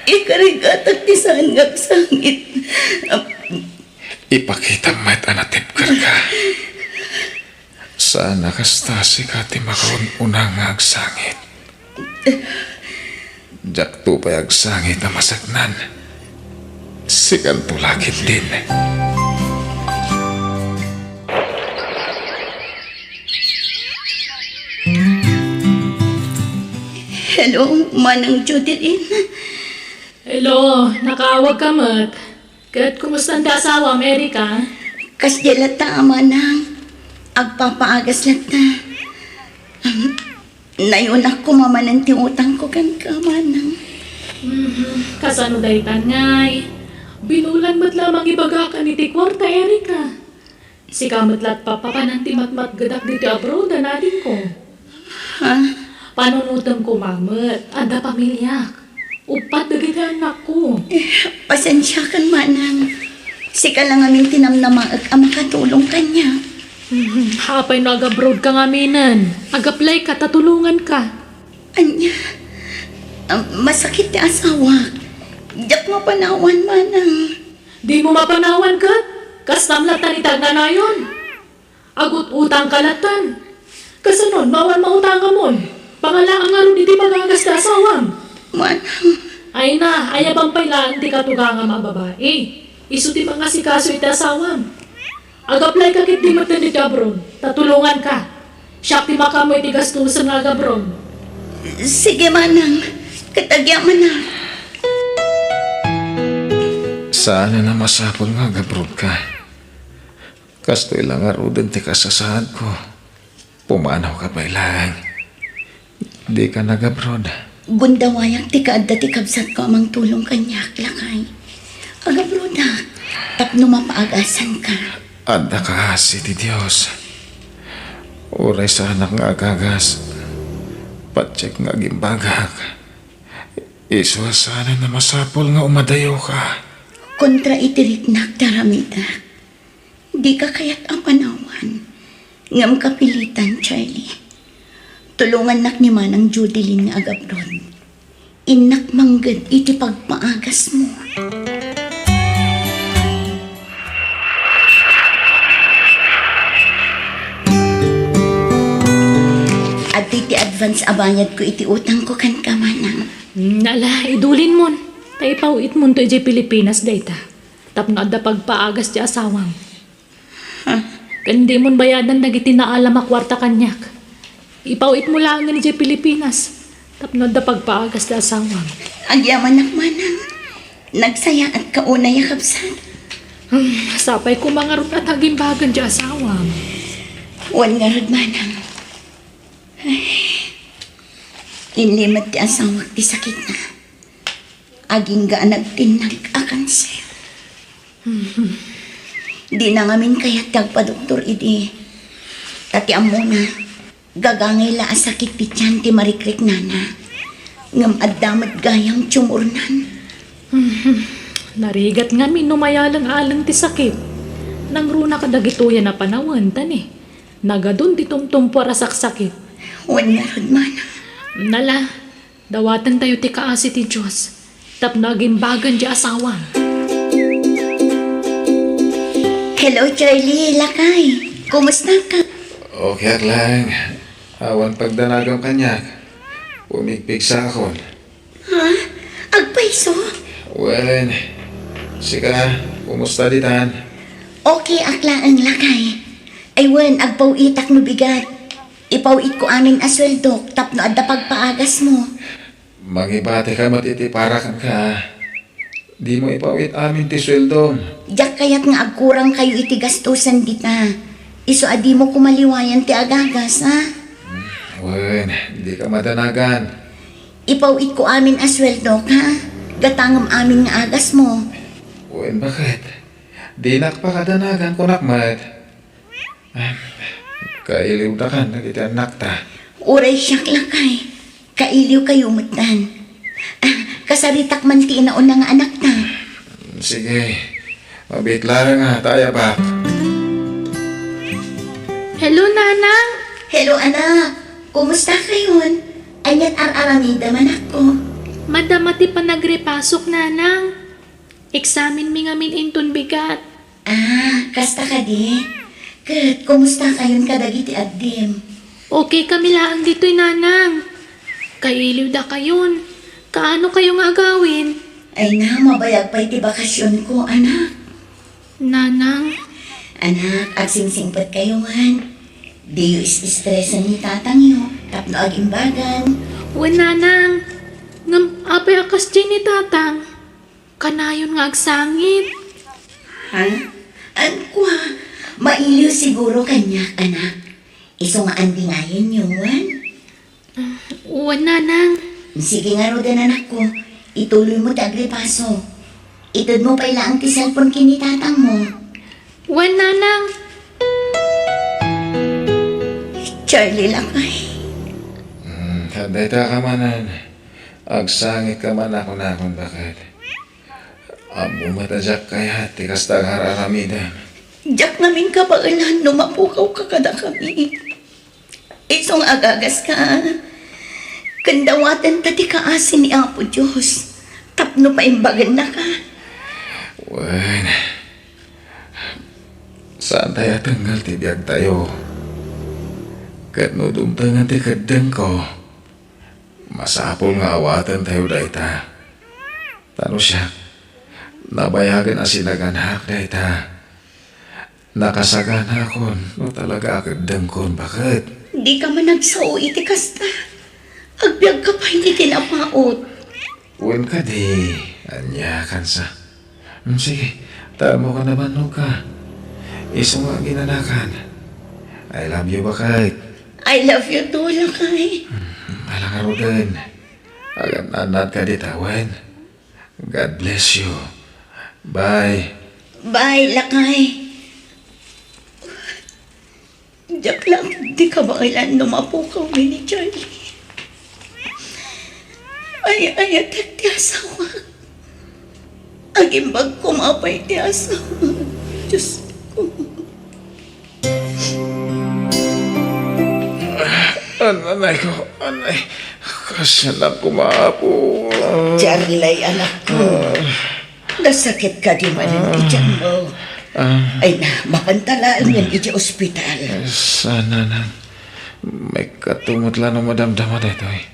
Ikarigatag ti saan ngagsangit. Ipakita met anatibkar ka. Sana kasta si kati makaunang agsangit. Jak tupay agsangit na masagnan. Sikan tulakit din. Hello, Manang Judeline. Hello, nakaawag ka mat. Kat kumusta ang asawa, Amerika? Kasdala ta, Manang. Agpapaagas lang ta. Nayon ako mamanan ti utang ko kan ka, Manang. Kasano dahi tangay? Binulan mo't lamang ibaga ka ni ti kwarta, Erika. Si kamat lat papapanan ti matmat gadak dito abroad, natin ko. Ha? Panunutan ko, mamat. Ada pamilya. Upat dagiti anak ko. Pasensya kan, Manang. Sika lang amin tinamnamaag ang makatulong kanya. Hapay noag-abroad ka nga minan.Ag-apply ka, tatulungan ka. Anya, masakit ti asawa. Diyak mo panawan, Manang. Di mo mapanawan ka? Kastamlatan itag na nayon. Agut utang kalatan. Kasanon, mawan mautang ka mon. Pangalaan nga ron iti pagagas na asawam. Manang, Ay na, ayabang pailaan ti katugang nga mababae. Isu ti mga sikaso iti asawam. Ag-apply ka kit di matan iti abroad. Tatulungan ka. Siya ti makamoy ti gastusan nga abroad. sige, Manang. Katagyaman na. Sana na masapol nga gabrod ka. Kasto ilang arudan ti kasasahad ko. Pumanaw ka pa ilang. Di ka nagabrod. Gundawayang ti kaadda ti kabsat ko amang tulong kanya, lakay. Agabroda, tapno mapaagasan ka. Anda ka si ti Diyos. Uray sa anak nga agagas. Patsik nga gimbagak. Iswa sana na masapol nga umadayo ka. Kontra itiriknak taramida. Di ka kaya't ang panawan. Ngam kapilitan, Charlie. Tulungan nak ni Manang Judeline nga agabron. Inak manggad iti pagpaagas mo. At iti advance abayad ko iti utang ko kan ka, Manang. Nala, idulin mon. Tay pauit mon to iti Pilipinas dayta. Tapno adda pagpaagas ti asawang. Kandi mon bayadan dagiti naalam a kwarta kanyak. Ipauit mo lang nga ni Pilipinas. Tapno adda pagpaagas ti asawang. Agyaman nak, Manang. Nagsaya at kauna yakapsan. Sapay ko mga ron at hagimbagan ti asawang. Wan nga rod, Manang. Ay, inlimad ti asawag ti sakit na. Aging ga nagtinag akan sa'yo. Di na ngamin kaya't tagpa-doktor idi. Tati amo na, gagangay la sakit ti tiyan ti marikrik nana. Ngam addamat gayang tsumurnan. Narigat nga minumayalang-alang ti sakit. Nang runa kadagituyan na panawan, tani. Nagadun ti tumtum para saksakit. Wan nga rod mana. Nala, dawatan tayo ti kaasi ti Diyos. Tap nagimbagan di asawa. Hello, Charlie. Lakay. Kumusta ka? Okay lang. Awan pagdanagang kanyak. Umigpig sa akon. Ha? Agpaiso? Well, sika, kumusta ditan? Okay, akla ang lakay. Aywan, agpawitak no bigat. Ipawit ko amin asweldo, tapno adda pagpaagas mo. Magibate ka matitiparakan ka. Di mo ipawit amin ti sweldo. Diyak kaya't nga agkurang kayo iti gastusan dita. Iso adi mo kumaliwayan ti agagas, ha? Wen, di ka madanagan. Ipawit ko amin asweldo, ha? Gatangam amin nga agas mo. Wen, bakit? Di nakpakadanagan ko nakmat. Kailiw na ka, nagiti anak ta. Uray siyak lakay. Kailiw kayo mutan. Kasaritak man ti inaon na nga anak ta. Sige, mabitlara nga, tayo ba? Hello, Nanang. Hello anak, kumusta kayon? Anyat ar-aramida man ako. Madamati pa nagrepasok, Nanang. Eksamin mi ngamin inton bigat. Kasta ka di? Kat, kumusta kayon kadagiti addim? Okay kami lang dito'y, Nanang. Kailiw da kayon. Kaano kayo nga agawin? Ay na, mabayag pa iti bakasyon ko, anak. Nanang, Anak, agsingsingpat kayo, han. Di yu is-stressan ni tatang yu. Tapno agimbagan. wen Nanang. Ngam apay akas di ni tatang. Kanayon nga agsangit. Ha? Ko ha? Mailiw siguro kanya, anak. Iso nga andi ngayon yun. Wen Nanang. Sige nga rodan anak ko. Ituloy mo tagripaso. Itod mo paila ang ti cellphone kinitatang mo. Wen Nanang. Charlie lakay. Kaday ta ka manan. Agsangit ka man ako na akong bakit. Amo matajak kaya, tikas tag hararamidan. Diyak namin kabailan no mapukaw ka kada kami. Isong agagas ka. Kandawatan tati kaasin ni Apo Diyos. Tapno pa imbagan na ka. Wen, saan tayo tanggal ti biyag tayo? Kat no dumtangan ti kadang ko, masapol nga awatan tayo dayta. Tano siya, nabayagan ang sinaganak dayta. Nakasagana kon, no talaga kadang kon, bakit? Di ka man nagsao iti kasta. Agbyag ka pa hindi tinapaot. Wen ka di, anya kansa. Sige, tamo ka naman no ka. Iso nga ginanakan. I love you bakit? I love you too, lakay. Malang arugan. Agan anat ka ditawan. God bless you. Bye. Bye, lakay. Diyak lang, di ka ba kailan lumapukaw ni Charlie? Ay, ti asawa. Agimbag kumapay ti asawa. Diyos ko. Anay ko, anay. Kasalan ko maapo. Charlie, anak ko. Nasakit ka di man ang tiyan mo. Ay na, mapantalaan yan iti ospital. Sana na. May katumot lang na madamdama dito eh.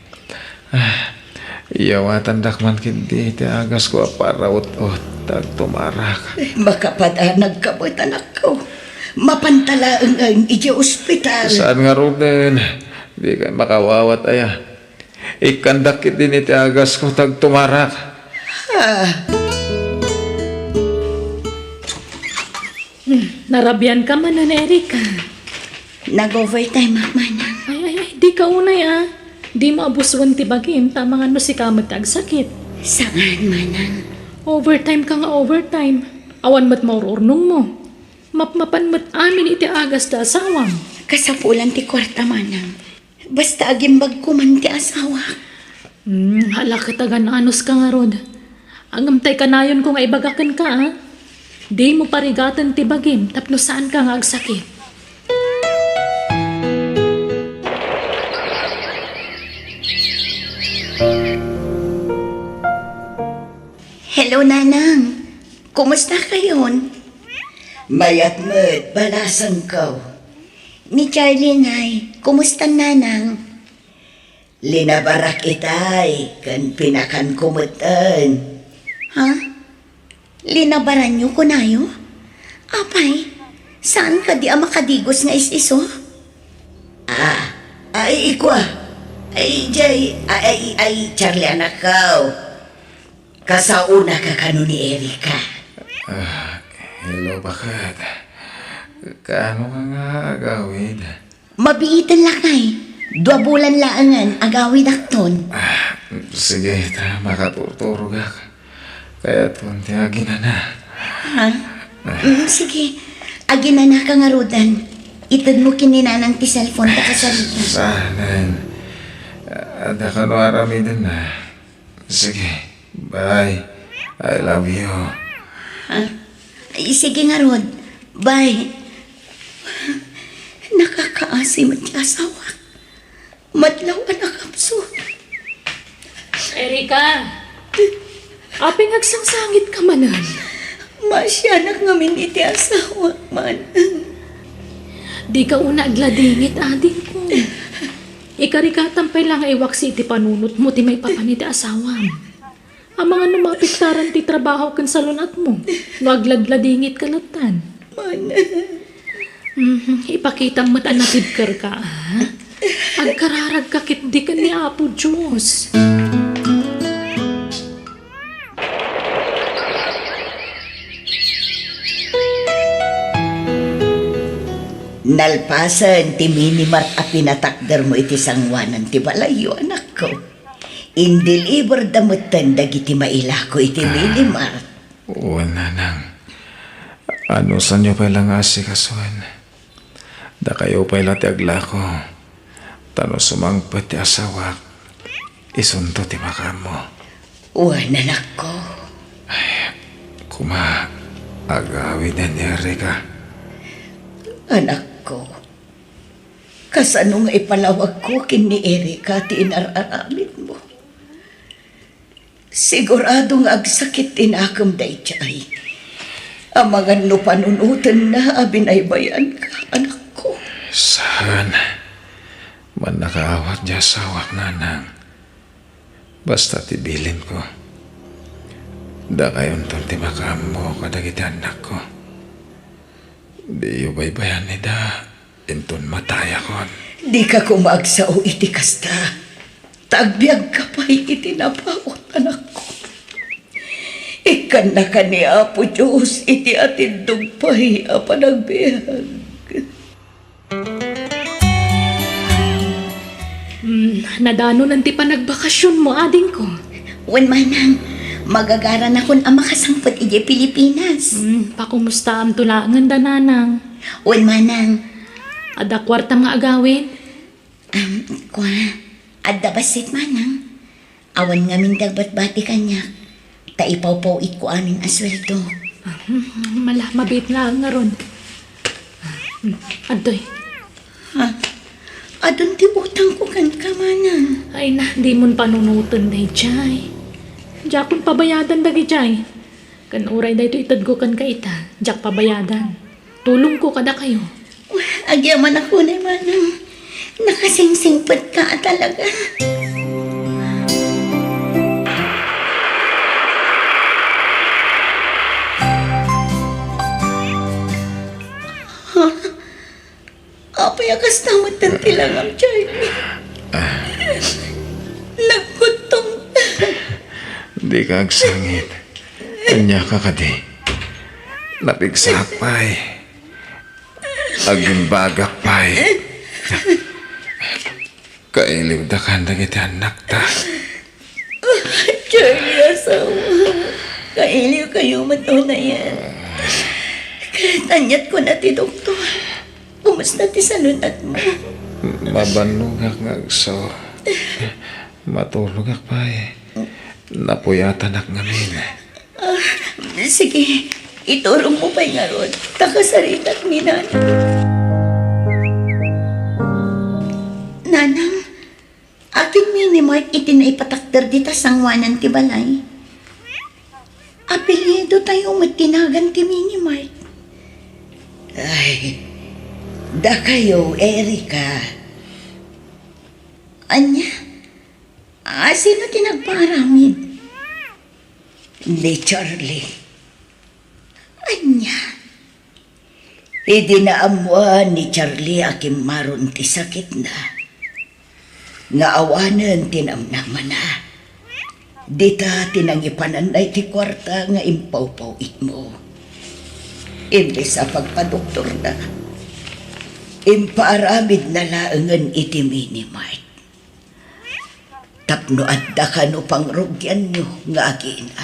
Iyawatan dakman kindi iti agas ko para ut-ut tag tumarak. Makapadanag ka mo't anak ko. Mapantalaan ang iti ospital. Saan nga Ruben? Di ka makawawat aya. Ikandakit din iti agas ko tag tumarak. Narabian ka man na Erika. Nag-overtime ako manang. Ay, di ka unay Di maabuswan ti bagim, tama nga no si kamat agsakit. Saan manang? Overtime ka nga overtime. Awan mat maururnong mo. Mapmapan mat amin iti agas da asawam. Kasapulan ti kwarta manang. Basta agimbag ko man ti asawa. Hala kitagan anos ka nga rod. Angamtay kanayon ko nga ibagakan ka ha. Di mo parigatan ti bagim tapno saan ka nga agsakit. Hello, Nanang. Kumusta kayon? Mayat mo't balasan ko. Ni Charlie, Nay. Kumusta, Nanang? Linabarak itay, kan pinakan kumutan. Ha? Linabaran niyo ko nayo? Apay, saan ka di makadigos nga is-iso? Ay, ikwa. Ay, Charlie anak ko. Kasauna ka kanu ni Erika. Hello, bakit? Kaano ka nga agawid? Mabiitan lakay. 2 bulan laangan agawid akton. Sige, makatuturo ka. Kaya tunti agina na. Ha? Sige. Agi na nakangarudan. Itad mo kininanang ti cellphone ta kasalita. Sanan. Ada ka no aramidan na. Sige, bye. I love you. Ay, sige nga, Rod. Bye. Nakakaasim at asawa. Matlaw anak kapso. Erika! Aping agsangsangit ka manan. Masyanak ngamin iti asawa man. Di ka una agladingit, ading ko. Ikarikatampay lang iwaksi iti panunot mo ti may papaniti asawam. Ang mga numapiktaran ti trabaho kan salunat mo. Wagladladingit ka latan. Ipakita mo't anatibkar ka, ha? Agkararag kakit di ka ni Apo Diyos. Nalpasan ti minimart a pinatakder mo iti sangwanan ti balayo anak ko. Indeliver damutan dagiti maila ko iti minimart. Wala nang. Ano sa nyo palang asikasuan? Da kayo pala ti agla ko. Tano sumangpet ti asawak. Isunto ti makamo. Uwan anak ko. Kuma, agawid na ni Erika. Anak ko. Kasano nga ipalawag ko kini Erika ti inararamid mo. Sigurado nga agsakit tinakam day chay. Ang mga panunutan na abinaybayan ka, anak ko. Saan? Man nakaawat niya sawak nanang. Basta tibilin ko. Da kayon ton ti makamo kadagiti anak ko. Di yu baybayan ni da. Inton mataya kon. Di ka kumagsaw iti kasta. Tagbiag ka pa'y itinapaot, anak ko. Ikan na ka ni Apo Diyos, iti atindog pa'y apanagbiag. Nadano nanti pa nagbakasyon mo, ading ko. Wan manang, magagaran akon ang makasangpot iti Pilipinas. Pakumusta ang tulangan da nanang. Wan manang, Ada kwarta mga agawin. kwa, adda basit manang. Awan ngamin dagbat-bati kanya. Taipaw-pawit ko amin asweldo. Mabit na nga ron. Adoy. Adon ti utang ko kan ka manang. Ay na, di mo panunutan day jay. Diyak kong pabayadan dagi jay. Kan uray da ito itad ko kan kaita. Diyak pabayadan. Tulong ko kada kayo. Agyaman ako na manang. Nakasingsingpad ka talaga. Apay akas naman ng tilangam, Charlie. Nagkutong. Di ka agsangit. Kanya ka kadi. Napigsak pa'y. Agimbagak pa'y. Kailiw da ka dagiti anak ta. Charlie, asawa. Kailiw kayo mato na yan. Tanyat ko na ti doktor. Kumusta ti salunat mo? Mabanog ak ngagso. Matulog ak pa eh. Napuyatan ak ngamin. Sige, ituro mo pa'y nga ron. Takasaritat ni Nanang. Nanang, akin ni Mark itinaipatakter dita sangwanan ti balay. Apelyido tayo matinagan ti Mini Mark. Ay, da kayo, Erika. Anya? Sino tinagparamid? Ni Charlie. Anya? Idinaamuan ni Charlie aking maron ti sakit na. Naawanan tinamnaman na. Dita tinangipananay ti kwarta nga impaw-pawit mo. Imbes sa pagpadoktor na, impaaramid na laangan iti Mini Mart. Tapno at da no pangrugyan nyo nga agina.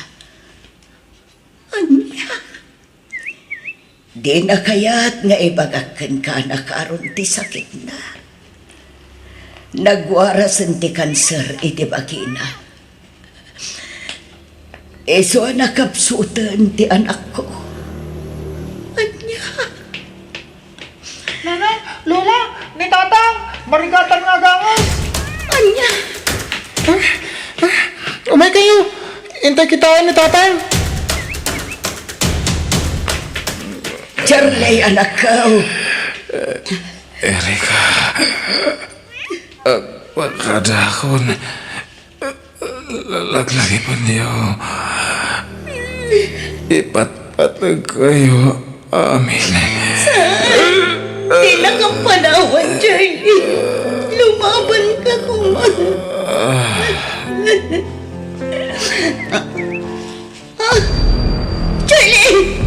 Anya? Di na kaya't nga ibagakan ka na karon ti sakit na. Nagwarasan ti kanser iti bagina. Eso nakapsutan ti anak ko. Anya? Nanay, Lola, ni Tatang, marigatan nga gangas. Anya? Umay kayo, intay kitaan ni Tatang. Charlie, anak ko. Erika. Pagkadakon. Laglagi po niyo. Ipatpatag kayo. Amin. Di na kang panawan, Charlie. Lumaban ka kuman. Charlie!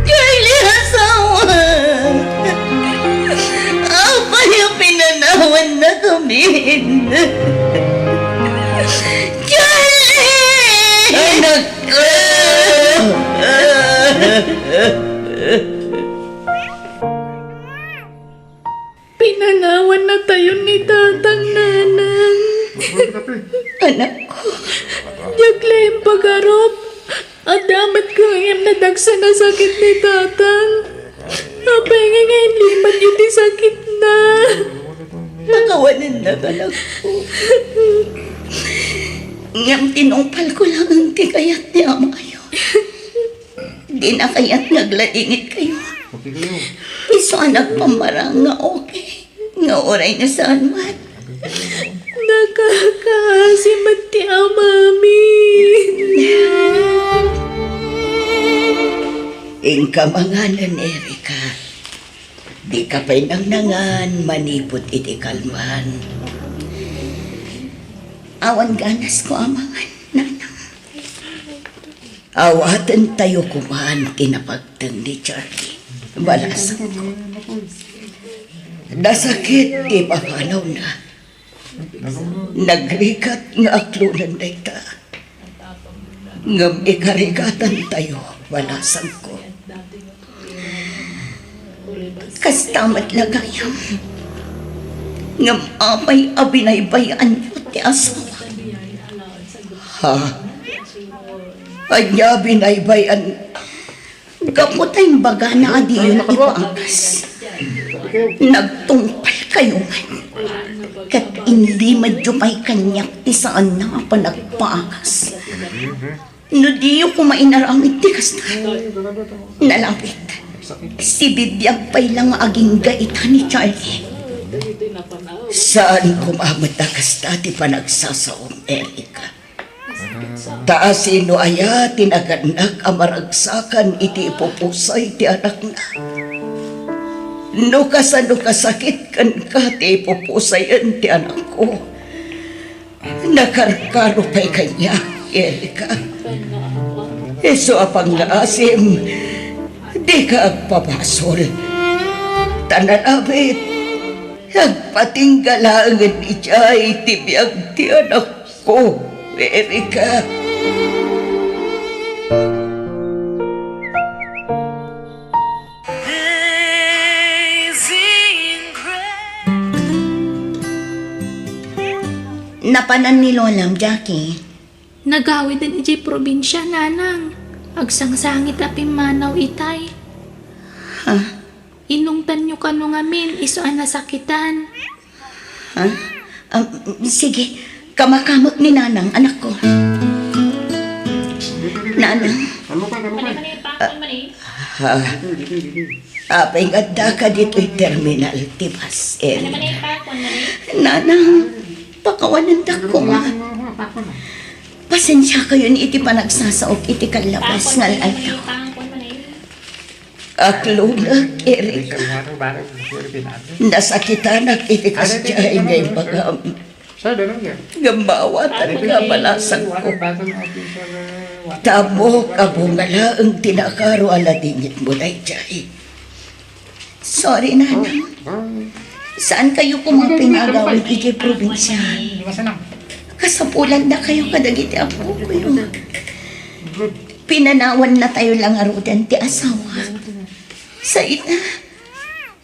Charlie, asawa! Apa yung pinanawan na kami? Charlie! Anak ko! Pinanawan na tayo ni Tatang Nanang. Anak ko! Diaglayang pagarop. At damat ko ngayon nadagsa na sakit ni Tatang. Apay nga ngayon liman yun di sakit na. Nakawanan na anak ko. Ngam tinumpal ko lang ang tikayat ni Amayo. Di na kaya't nagladingit kayo. Iso anak pamarang nga okay. Nga oray na saan man. Nakakaasimat ti amamin. Ingkamanganan, Erika. Di ka pa'y nangnangan, manipot iti kalman. Awan ganas ko amangan, Nanang. Awatan tayo kumahan kinapagtang ni Charlie. Balasan ko. Nasakit, di papanaw na. Nagrikat nga aklunan na ita. Ngam ikarikatan tayo, balasan ko. Kastamat lagayam. Ngam amay abinaybayan niyo ti asawa. Ha? Anya binaybayan. Kaputay baga na adi yun ipangas. Nagtungpal kayo man. Kat hindi madyupay kanyak ti saan na nga pa nagpaangas. No diyo kumainaramit ti kasta. Nalapit. Si Bibiag pa'y lang aging gaita ni Charlie. Saan kumamata kasta ti panagsasaom, Erika? Taasino aya tinaganak amaragsakan iti ipupusay ti anak na. No kasano kasakit kan ka ti ipupusayan ti anak ko. Nakarkaro pa'y kanya, Erika. Eso apang naasim, di ka agpapasol. Tananabit, agpatinggalangan ijay ti biyag ti anak ko, Erika. Napanan ni Lolam, Jackie. Nagawid din iti probinsya, nanang. Agsangsangit apim manaw itay. Ha? Inungtan nyo kano ngamin, iso ang nasakitan. Ha? Sige, kamakамot ni Nanang, anak ko. Nanang. Apay nga ka dito'y terminal, tibas, Nanang, pakawanan da ko nga. Pasensya kayo ni iti panagsasaok iti kalabas nga lantaw. Aklunag, Erika. Nasakitan iti kasjay ngay pagam. Gambawa talaga balasan ko. Tamo kabungala ang tinakaro aladingit mo na jay. Sorry, Nanang. Saan kayo kumaping agawin iti probinsya? Kasapulan na kayo kadagiti apo ko yun. Pinanawan na tayo lang arudan ti asawa. Sa ina,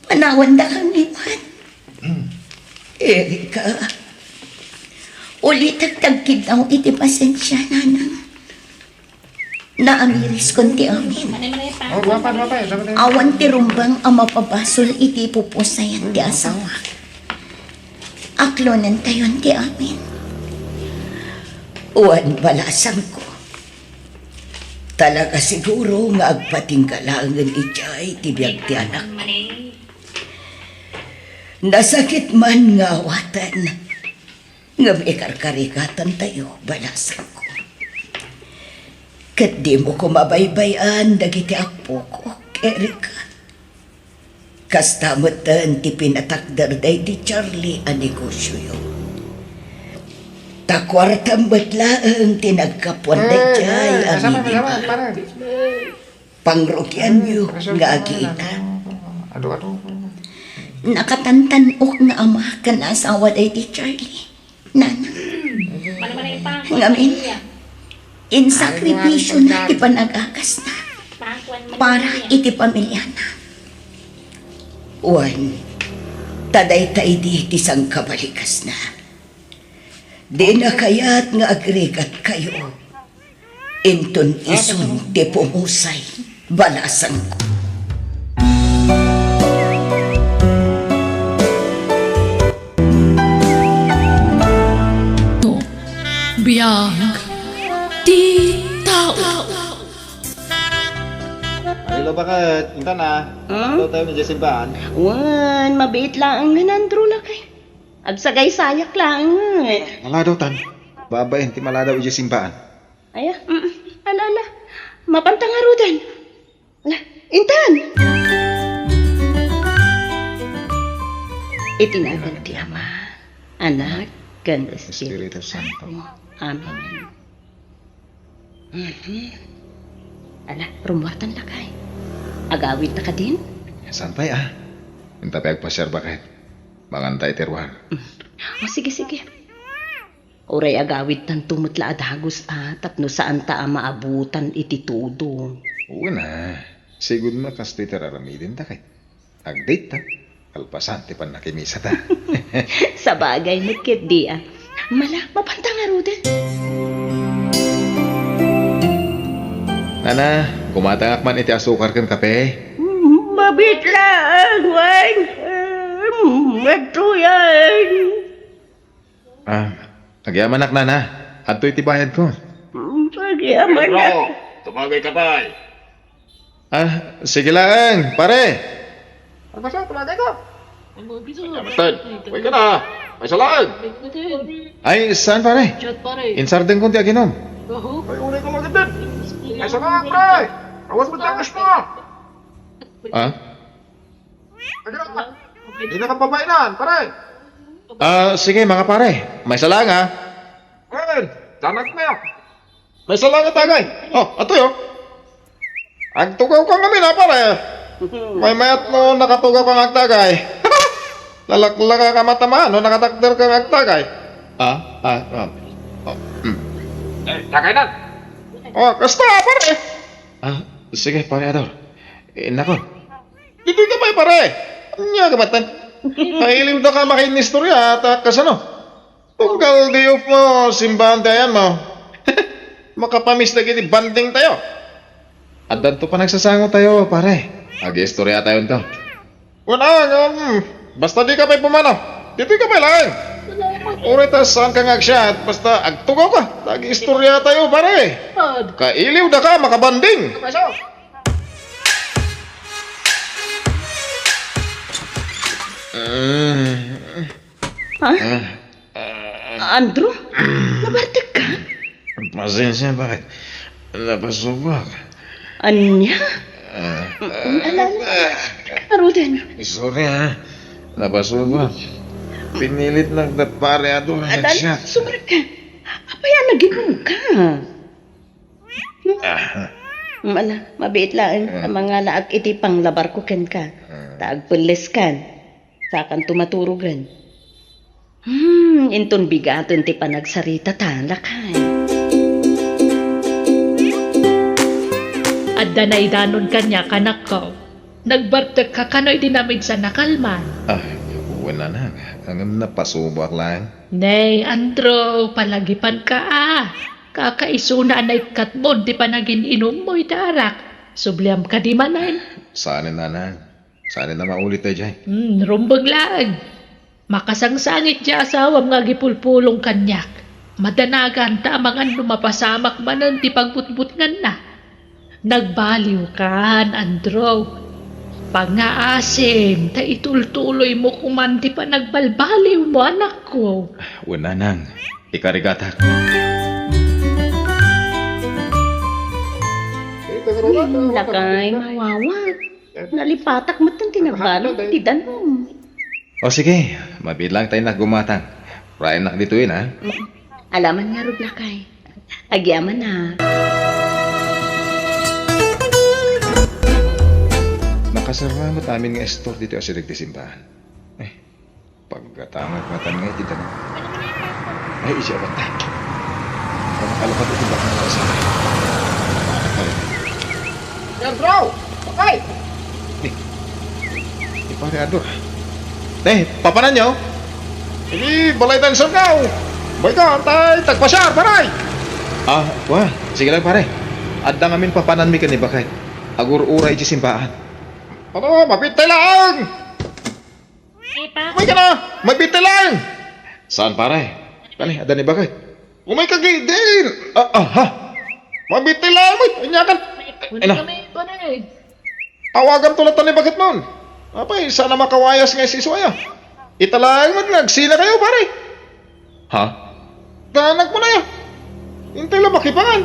panawan na kang iwan. Erika, ulit tagtagkid daw iti pasensya, Nanang. Naamiris konti amin. Awan ti rumbang ang mapabasol iti pupusayan ti asawa. Aklonan tayon ti amin. Uwan balasan ko. Talaga siguro nga agpatingkalangan ijay tibiyag ti anak ko. Nasakit man nga awatan. Nga may karkarikatan tayo, balasan ko. Kat di mo ko mabaybayan dagiti akpo ko, Erika. Kastamatan ti pinatakdar day ti Charlie a negosyo yun. Takwartang batlaang tinagkapuan na jay aminin ba. Pangrukyan nyo nga agita. Nakatantanok nga ama ka na asawa day ti Charlie. Nana. Ngamin, in sakripisyo na ti panagagas na para iti pamilya na. Uwan, taday tay di ti sang kabalikas na. Di na kaya't nga agregat kayo. Inton isun ti pumusay, balasan ko. Biyag. Di tao. Hello, bakit? Inta na. Hello tayo ni Simbahan. Wan, mabait lang nga nandro na kay. Agsagay sayak lang. Maladaw tan. Babayin ti maladaw iti simbahan. Aya, ala. Mapantang arudan. Ala, intan. Itinagal ti Ama, Anak, kan Espiritu Espiritu Santo. Amen. Ala, rumuartan na kay. Agawid na ka din? Saan pa'y Minta pa'y agpasyar bakit? Mangantay terwar. Sige. Oray agawid tan tumutla at hagos tapno saan ta maabutan iti tudo. Oo na. Sigud makasti teraramidin ta kay. Agdate ta. Kalpasan ti pan nakimisa ta. Sa bagay, nagkit di Mala, mapantang arudan. Nana, kumatangak man iti asukar kan kape. Mabit lang, Wang. Magtuyan. Nagyaman nak nana. Adto iti bayad ko. Pagyaman na. Tumagay ka pa. Sige lang, pare. Ano ba siya? Tumagay ka. Bastad, huwag ka na. May salaan. Ay, saan pare? Insarden kong ti aginom. May unay ka magandang. May salaan, pre. Awas mo tangas mo. Hindi na kang babainan, pare. Sige mga pare. May salang Well, danak mo yan. May salang tagay. Ato yo. Agtugaw ka ngamin pare. May mayat mo nakatugaw kang agtagay. Lalakla ka matamaan no nakatakder kang agtagay. Tagay na. Kasta pare. Sige pare Ador. Nako. Dito ka pa pare. Nya ka batan. Pailim to ka makinistorya at kasano. Tunggal diop mo, simbahan tayan mo. Makapamis na gini, banding tayo. At danto pa nagsasango tayo, pare. Ag-istorya tayo nito. Wala, basta di ka pa'y pumano. Dito ka pa'y lang. Urita saan ka ngagsyat, basta agtugaw ka. Ag-istorya tayo, pare. Kailiw na ka, makabanding. Ha? Andrew? Nabartig ka? Pasensya, bakit? Napasubak. Anya? Aruden. Sorry ha. Napasubak. Pinilit lang na pare ato Adan, nagsyat. sumra ka. Apaya naginom ka. Mala, mabiit lang ang mga laag iti pang labar ko ken ka. Taagpulis kan. Sakan tumaturugan. Inton bigaton ti panagsarita talakay. Adda na idanon kanya kanak ko. Nagbartag ka kano'y dinamig sa nakalman. Wala na. Ang napasubak lang. Nay, Andro, palagipan ka Kakaisuna na ikat mo, di pa naging inom mo'y darak. Subliam ka di manan. Sana na na. Sana na maulit tayo dyan. Rumbag lang. Makasangsangit di asawam nga gipulpulong kanyak. Madanagan ta mangan lumapasamak manan ti pagbutbutngan na. Nagbaliw kan, Andro. Pangaasim, ta itultuloy mo kuman di pa nagbalbaliw mo, anak ko. Wala nang. Ikarigatak. Lakay, mawawa. Nalipatak mo itong tinagbalo. Tidan mo. O sige, mabilang tayo na gumatang. Ryan na dituin ha. Alaman nga rog lakay. Agyaman na. Nakasalamat amin nga store dito sa di simbahan. Pagkatamag matan nga iti tanong. Ay, isya ba ta? Pagkalapat ito ba ka na sa akin? Yan, bro! Okay! Pare Ador. Papanan nyo? Hindi, balay tayong sargaw. Bay ka, antay, tagpasyar, paray! Wah, sige lang pare. Adda ngamin papanan mi ka ni Bakay. Agur-ura iti simbahan. Ano, mapitay lang! Umay ka na! Mapitay lang! Saan pare? Kani, adda ni Bakay. Umay ka gidin! Mapitay lang! May tanyakan! Tawagan tulad ni bakit nun? Apay, sana makawayas nga si Suaya. Italang magsina kayo, pare. Ha? Tanag mo na yan. Hintay lang makipangan.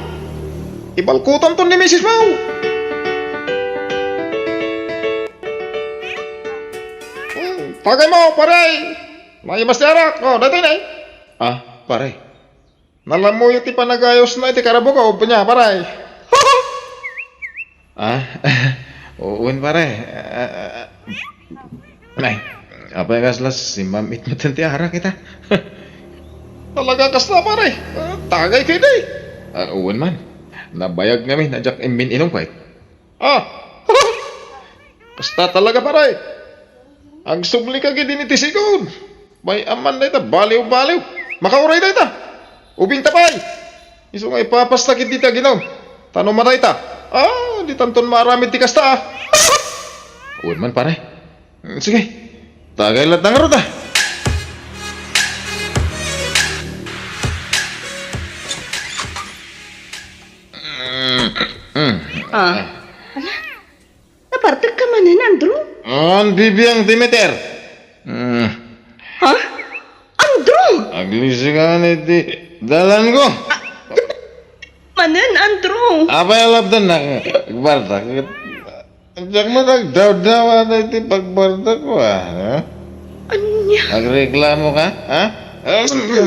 Ibalkutan to ni Mrs. Mau. Tagay mo, pare. May masyarak. Dati na eh. Pare. Nalamuyo ti panagayos na iti karabuka o niya, pare. Uwin pare. Nay, apa yang kaslas si mamit mo tantiara kita? Talaga kas na, pare. Tagay kayo na eh. Uwin man. Nabayag kami, najak imin inom ko eh. Basta talaga, pare. Ang subli ka gini iti sigod. May aman na ita, baliw-baliw. Makauray na ita. Ubing tapay. Iso nga ipapastakit dita ginom. Tanong man na ita. Di tanton maramid ti kasta Uwin man pare. Sige, tagay lahat ng ruta. Nabartig ka manan, Andrew? Ang bibiyang Demeter. Ha? Andrew! Aglisi ka nga iti dalan ko. Manan, Andrew! Apa yung labdan na barta? Diyak mo nagdaw-dawa na iti pagbarta ko ha? Anya? Nagreklamo ka?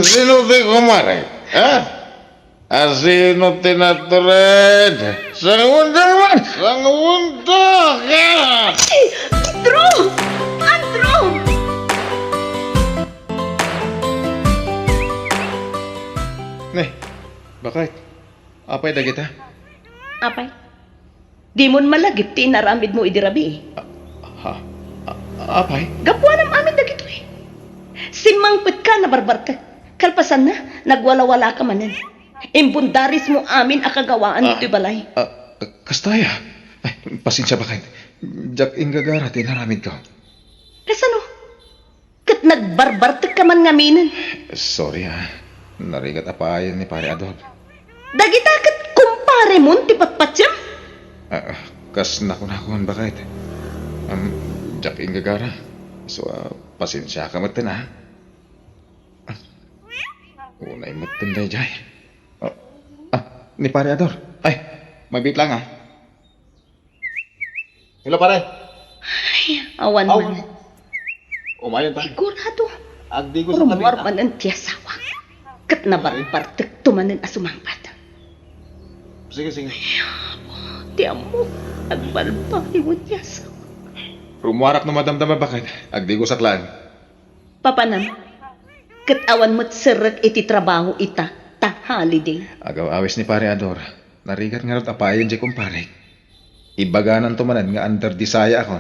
Sino ti kumare? Sino tinatured? Sangunda man! Sangunda ka! Andrew! Andrew! Bakit? Apay da kita? Apay? Di mon malagip ti inaramid mo idirabi. Apay? Gapuan ang amin dagito eh. Simangpit ka na barbar ka. Kalpasan na, nagwala-wala ka manan. Imbundaris mo amin akagawaan dito'y balay. Kastaya. Ay, pasensya ba kayo? Jack Ingagara, tinaramid ko. Kasano? Kat nagbarbartek ka man ngaminan. Sorry ha. Narigat apayan ni Pare Ador. Dagita kat kumpare mo, tipatpatsya. Kas nakunakon ba kayo? Jack Ingagara. So, pasensya ka matan ha. Unay matan day jay. Ni Pare Ador. Ay, mabit lang ha. Hello pare. Awan man. Umayon ta. Sigurado. Agdi ko Rumor man ang tiyasawa. Kat nabarbartek tumanan asumangpat. Sige, sige. Tiyan mo, nagbalbali mo tiyasawa. Rumuarak na madamdama ba kayo? Agdi ko saklaan. Papanam, kat awan mo't sarag iti trabaho ita, ta holiday. Agaw awis ni Pare Ador. Narigat nga rin apayan di kumpare. Ibaganan tumanan nga under disaya ako.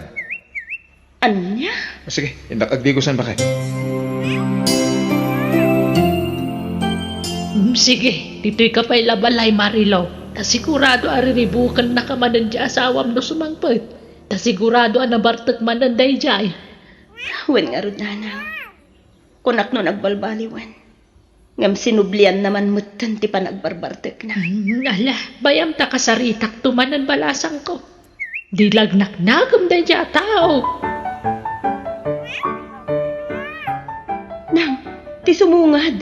Anya? Sige, indak agdi ko san ba kayo? Sige, dito'y kapay labalay Marilaw. Tasigurado ariribukan na ka manan di asawam no sumangpet. Tasigurado nabartek manan day jay. Wen nga ron nanang. Kunak no nagbalbaliwan. Ngam sinublian naman mutan ti pa nagbarbartek na. Ala, bayam ta kasaritak tumanan balasang ko. Di lagnaknagam day di tao. Nang, ti sumungad.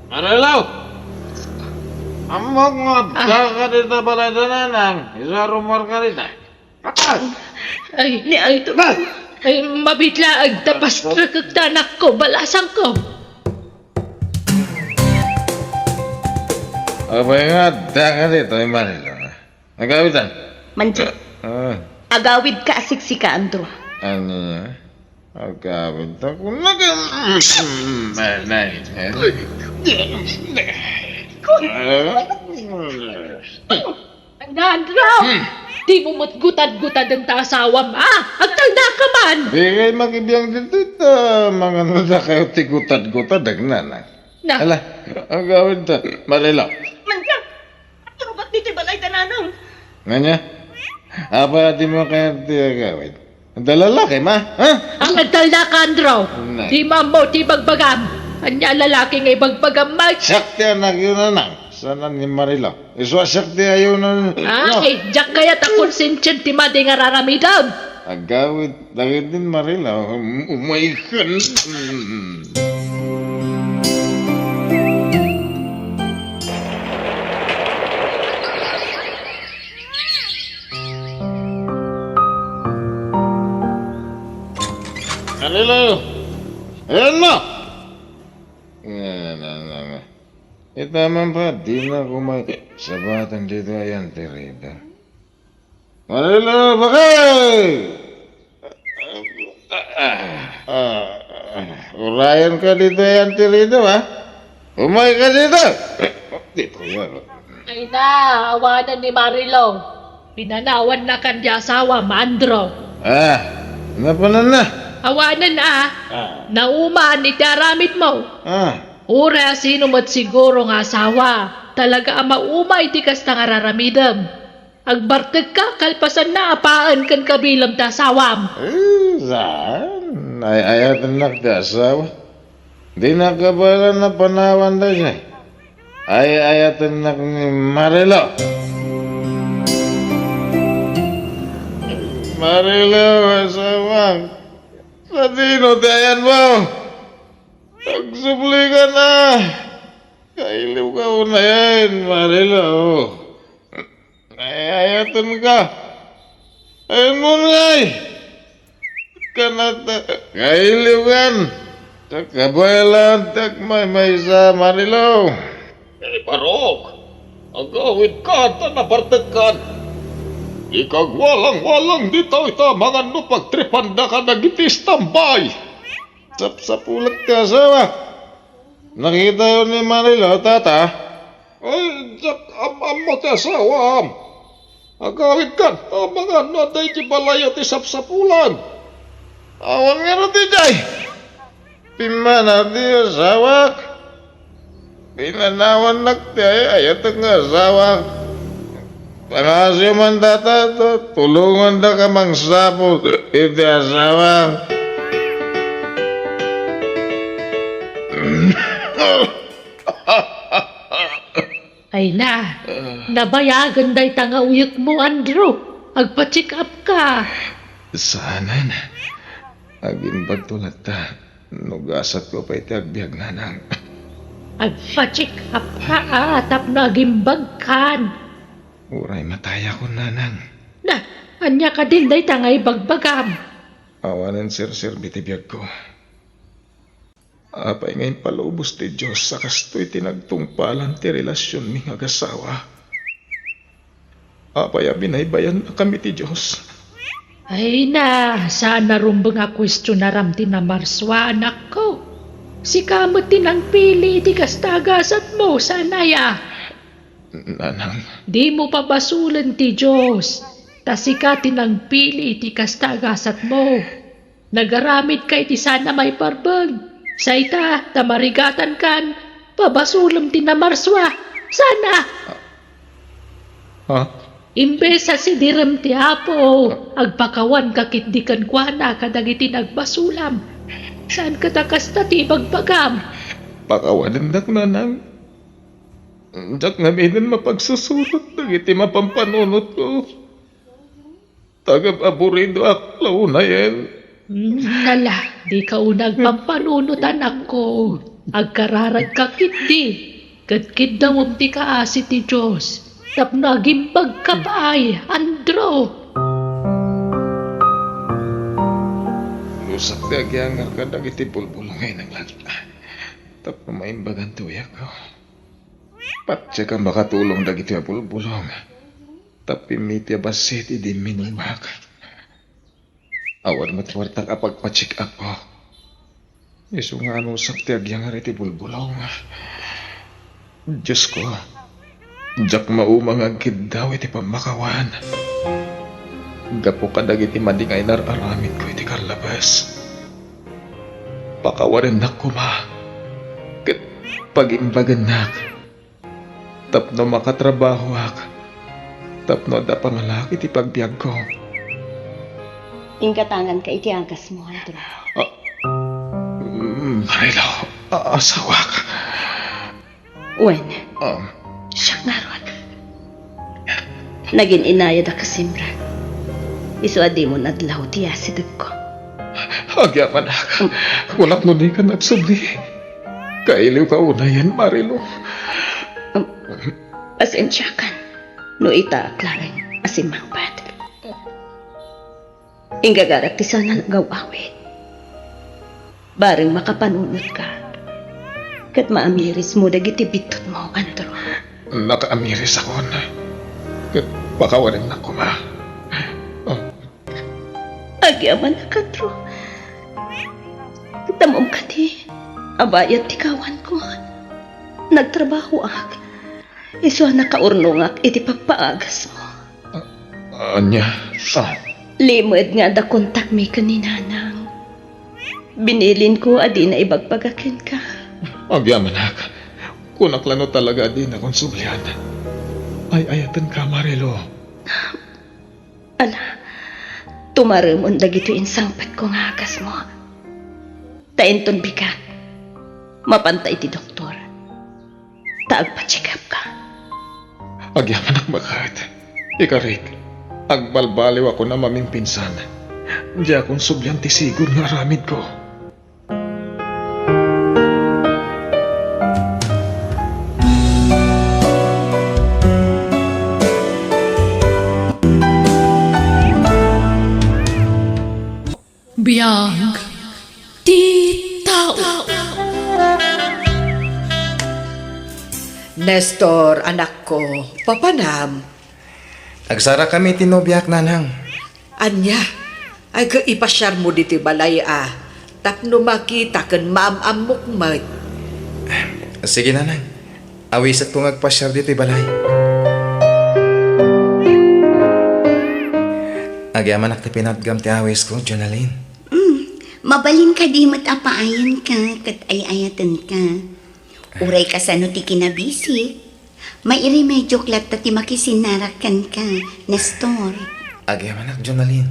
Marilaw! Amok nga, ka dito pala nanang. Isa rumor ka rin Ay, Ni ay ito. ay mabitlaag tapas tanak ko, balasang ko. Abay nga, ka dito, Marilaw. Nagawitan? Manjo, agawid ka asiksika, Andro. Ano niya? Agawid ako. Nandro! Di mo matgutad-gutad ang tasawam, agtagda ka man! Di kayo makibiyang dito ito. Mga nada kayo tigutad-gutad, agnanan. Na, Ala, agawid ta. Marilaw. Manjo, ano ba't dito balay tananang? Nga apa di mo kaya di agawid? Dalalaki, ma? Ha? ang agtalda ka, Andro! Nay. Di mambo, di bagbagam! Anya lalaki ngay bagbagam, Mike! Sakti anak yun nanang. Sana ni Marilaw. Iswa sakti ayaw na. Ay, jak kaya takon sinchen ti madi nga raramidam! Agawid. Dagit din Marilaw. Umaykan. Marilaw. Ayan mo. Itaman pa, di na sabatan dito ayan, Terida. Marilaw, bakay! Urayan ka dito yan, Terida, ha? Umay ka dito! Dito yan. Ay na, awanan ni Marilo. Pinanawan na kan di asawa, Mandro. Napanan na. Awanan na, naumaan ni taramit mo. Ura, sino mo't siguro nga asawa. Talaga ang maumay di kas nga raramidam. Agbartag ka, kalpasan na apaan kan kabilam ta asawam. Saan? Ay ayatan nagdasawa. Di nakabalan na panawan daw siya. Ay ayatan na ni Marilo. Marilo, asawang. Sa dino dayan mo. Pagsubli ka na. Kailiw ka na yan, Marilo. Ay ayatan ka. Ayun mo na ay. Kanata. Kailiwan. Kabayalan. May sa Marilo. Parok, agawid ka, tanabartakan. Ikagwalang-walang dito ito, mga pagtripanda ka nagitis tambay. Sapsapulat ka, sawa. Nakita yun ni Manila, tata. Ay, Jack, mo ti asawam. Agawid ka, mga naday di balay at isapsapulan. Awan nga na di jay. Pimana di asawak. Pinanawan nakti ay ayat nga asawak. Pangasyo man tata to, tulungan da ka mangsapot, iti asawak. Ay na, nabayagan day tanga uyek mo, Andrew. Agpa-check up ka. Sana na. Agimbag tulad ta. Nugasat ko pa iti agbiag nanang. Agpa-check up ka, tap na gimbag kan. Uray mataya ko nanang. Na, anya ka din day tangay bagbagam. Awanan sir bitibiyag ko. Apay ngayon palubos ti Diyos sa kastoy tinagtungpalan ti relasyon mi nga gasawa. Apay binaybayan na kami ti Diyos. Ay na, sana rumbang a question na ramti na marswa anak ko. Si kamot tinang pili di kastagasat mo, sanaya. Nanang, Di mo pa basulan ti Diyos. Tasika tinang pili ti kastagasat mo. Nagaramid kay ti sana may parbag. Sa ita, tamarigatan kan, pabasulam ti na marswa. Sana! ha? Imbes sa sidiram ti Apo, agpakawan kakit di kan kuana kadagiti nagbasulam. Saan ka takas na ti bagbagam? Pakawalan dak nanang. Jak nga minun mapagsusurot dagiti mapampanunot ko. Tagap aburido ak launa yan. Nala, di ka unag pampanunot anak ko. Agkararag kakit di. Katkid daw ti kaasi ti Diyos. Tapno agimbag ka pa ay, Andro. Lusak di agyangar ka dagiti bulbulungay ng lagla. Tapno maimbagan tuya ko. Patse ka makatulong dagiti bulbulong. Tapi miti abasit di minulmak. Awan matwarta kapag pa-check up ko. Iso nga anusak ti agyangar iti bulbulong. Diyos ko. Jak maumang agkid daw iti pamakawan. Gapo ka dagiti madingay nararamid ko iti karlabas. Pakawarin na ko ma. Kat pag-imbagan nak. Tapno makatrabaho ak. Tapno da pangalaki iti pagbiag ko. Ingkatangan ka iti angkas mo, Andrew. Marilo, asawa ka. Wen, siya nga ron. Naging inayad ako simbra. Isuadi mo nadlaw ti asidog ko. Agyaman ak. Walang nuni ka nagsubli. Kailiw ka unayan, Marilo. Pasensya kan. No ita aklarang asimang bad. Ingagarat ti sana nagawawit. Baring makapanunot ka. Kat maamiris mo dagiti bitot mo, Andrew. Nakaamiris ako na. Kat pakawarin na ko ma. Agyaman na ka, Andrew. Tamom ka di. Abayat ti kawan ko. Nagtrabaho ak. Iso nakaurnong ak iti pagpaagas mo. Anya? Limod nga da kontak mi kaninanang. Binilin ko adi na ibagpagakin ka. Agyaman ak. Kunaklano talaga din akong sublihan. Ay ayatan ka, Marilo. Ala, tumarumon dagito insangpat ko nga agas mo. Tainton bigat. Mapantay ti doktor. Taagpa-check up ka. Agyaman ak bakit. Ikarik, agbalbaliw ako na maming pinsan. Di akong sublihan ti sigod nga aramid ko. Biyag ti tao. Nestor, anak ko, papanam. Agsara kami tinobyak nanang. Anya, ay ipasyar mo dito balay Tapno makita kan maamamukmat. Sige nanang. Awisat kong agpasyar dito balay. Agyaman ak ti pinatgam ti awis ko, Jonaline. Mabalin ka di matapaayan ka, kat ay-ayatan ka. Uray ka sa no ti kinabisi. May medyo klat ti makisinarakan ka, Nestor. Agyaman ak, Jonalyn.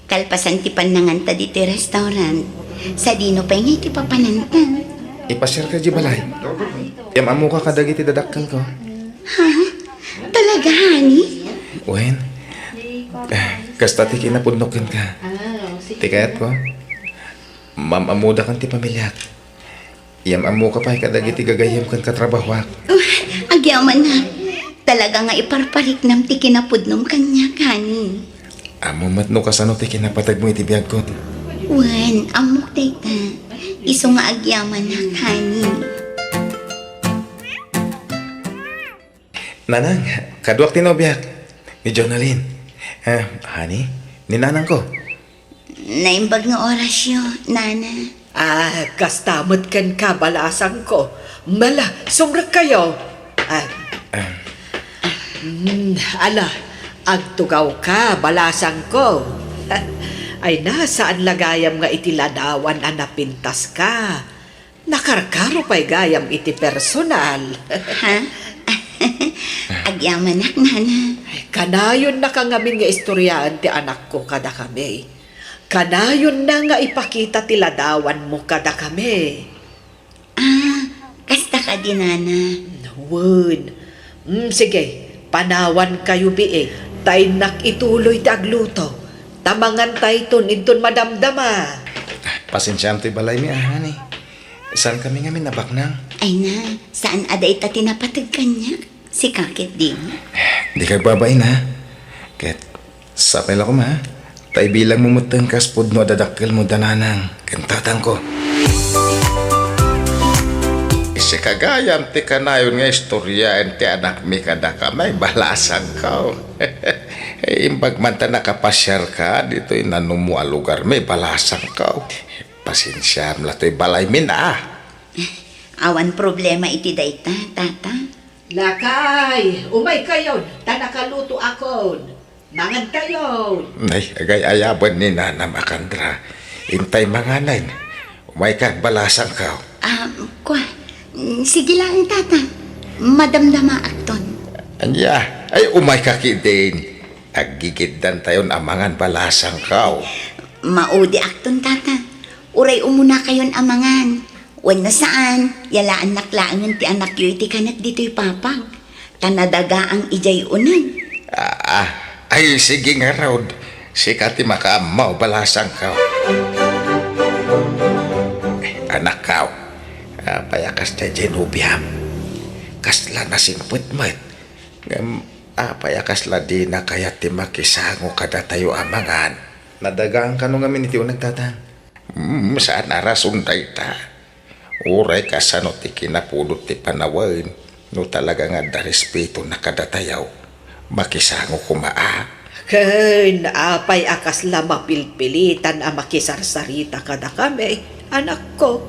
Kalpasan ti pananganta di ti restaurant. Sa dino pa nga ti papananta. Ipasyar ka di balay. Yam amo ka kadagi ti dadakkel ko. Talaga, honey? Wen, kasta ti kinapudnokin ka. Tikayat ko. Mamamuda kan ti pamilyak. Yam amo ka pa kadagi ti gagayam kan katrabahwak. Agyaman na. Talaga nga iparparik nam ti kinapudnom kanya, honey. Amo matno ka sa no ti kinapatag mo iti biyag ko. Wen, amok dayta. Iso nga agyaman na, honey. Nanang, kaduak tinobyak ni Jonalyn. Honey, ni nanang ko. Naimbag nga orasyo, nana. Kastamot kan ka, balasang ko. Mala, sumrak kayo. Ala, agtugaw ka, balasang ko. Ay nasaan lagayam nga iti ladawan a napintas ka. Nakarkaro pa'y gayam iti personal. Ha? Agyaman nak, nana. Kanayon na kangamin nga istoryaan ti anak ko kada kami. Kanayon na nga ipakita ti ladawan mo kada kami. Kasta ka di, nana. Wun. Sige, panawan kayo biig. Tay nak ituloy ti agluto. Tamangan tay ton idton madamdama. Pasensyam ti balay mi honey. Saan kami nga minabaknang? Ay na, saan aday ta tinapatag kanya? Si kakit din. Di ka babain ha. Ket, sapel ako ma. Tay bilang mumutang kaspod mo dadakkel mo dananang. Kantatang ko. Isi kagayam ti kanayon nga istorya ti anak mi kada ka may balasang ka. Imbag man ta nakapasyar ka dito inanumu a lugar may balasang ka. Pasensyam la to'y balay min Awan problema iti dayta, tata. Lakay, umay kayon. Tanakaluto akon. Mangan kayon. Nay, agay ayaban ni Nana Makandra. Intay manganan. Umay kag balasang ka. Sige lang, tata. Madamdama akton. Anya, ay umay kakidin. Aggigiddan tayon amangan balasang ka. Maudi akton, tata. Uray umuna kayon amangan. Wan na saan, yalaan naklaangan ti anak yu iti kanat dito'y papag. Tanadaga ang ijay unan. Ay sige nga raod. Sikati makaamaw balasang ka. Anak ka. Payakas na Genubiam. Kasla na simput mat. Payakas la di na kaya ti makisango kada tayo amangan. Nadagaan ka nung amin iti unang tatang. Saan arasong dayta? Uray ka sa no ti kinapulot ti panawain. No talaga nga da respeto na kadatayaw. Makisango kumaa. Ken, apay akas la mapilpilitan a makisarsarita kada kami, anak ko.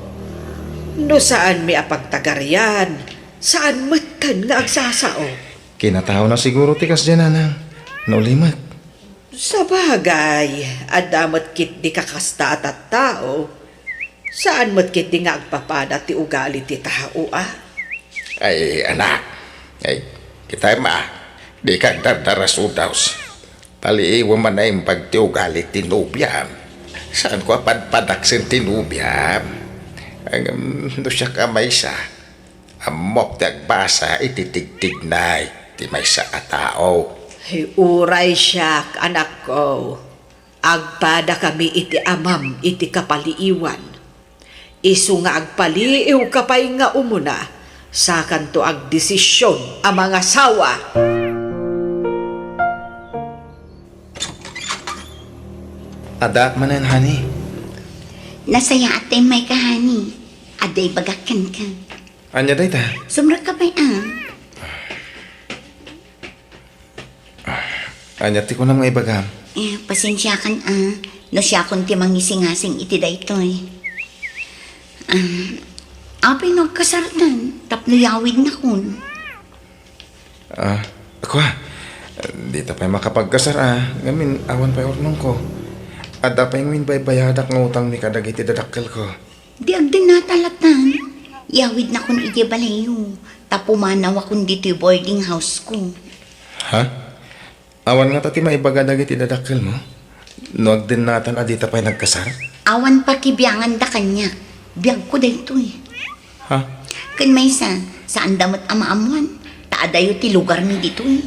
No saan mi apagtagaryan? Saan matan nga agsasao? Kinatao na siguro ti kas dyan, nanang. Naulimat. Sa bagay, adamot kit di kakasta at tao. Saan mo't kit di nga agpapada ti ugali ti tao, Ay, anak. Ay, kita di ka dardarasudaws. Paliiwa man na yung pagtiugali tinubyam. Saan ko apadpadaksin tinubyam? No siya kamay sa. Amok tagbasa ititigtignay ti may sa atao. Uray siya, anak ko. Agpada kami iti amam, iti kapaliiwan. Isu nga agpaliiw kapay nga umuna, sa kanto ag desisyon ang mga sawa. Adak manan, honey. Nasaya atay may kahani. Aday bagakan ka. Anya day ta? Sumrak ka ba'y Anya ti ko na mga ibagam. Pasensya kan no siya kun ti mangisingasing iti daytoy. Apay nagkasartan, tapno yawid na kun. Ako Di ta pa'y makapagkasar Ngamin awan pa'y ornong ko. At dapat yung baybayadak ng utang mi kadag iti dadakkel ko. Di agdin natalatan. Yawid na kun iti balayo. Tapumanaw akong dito yung boarding house ko. Ha? Awan nga tati maibaga iti dadakkel mo? Nuag din natan adita pa'y nagkasar? Awan pa kibiyangan da kanya. Biyag ko dito eh. Ha? Kan may saan damat amaamuan. Taadayo ti lugar mi dito eh.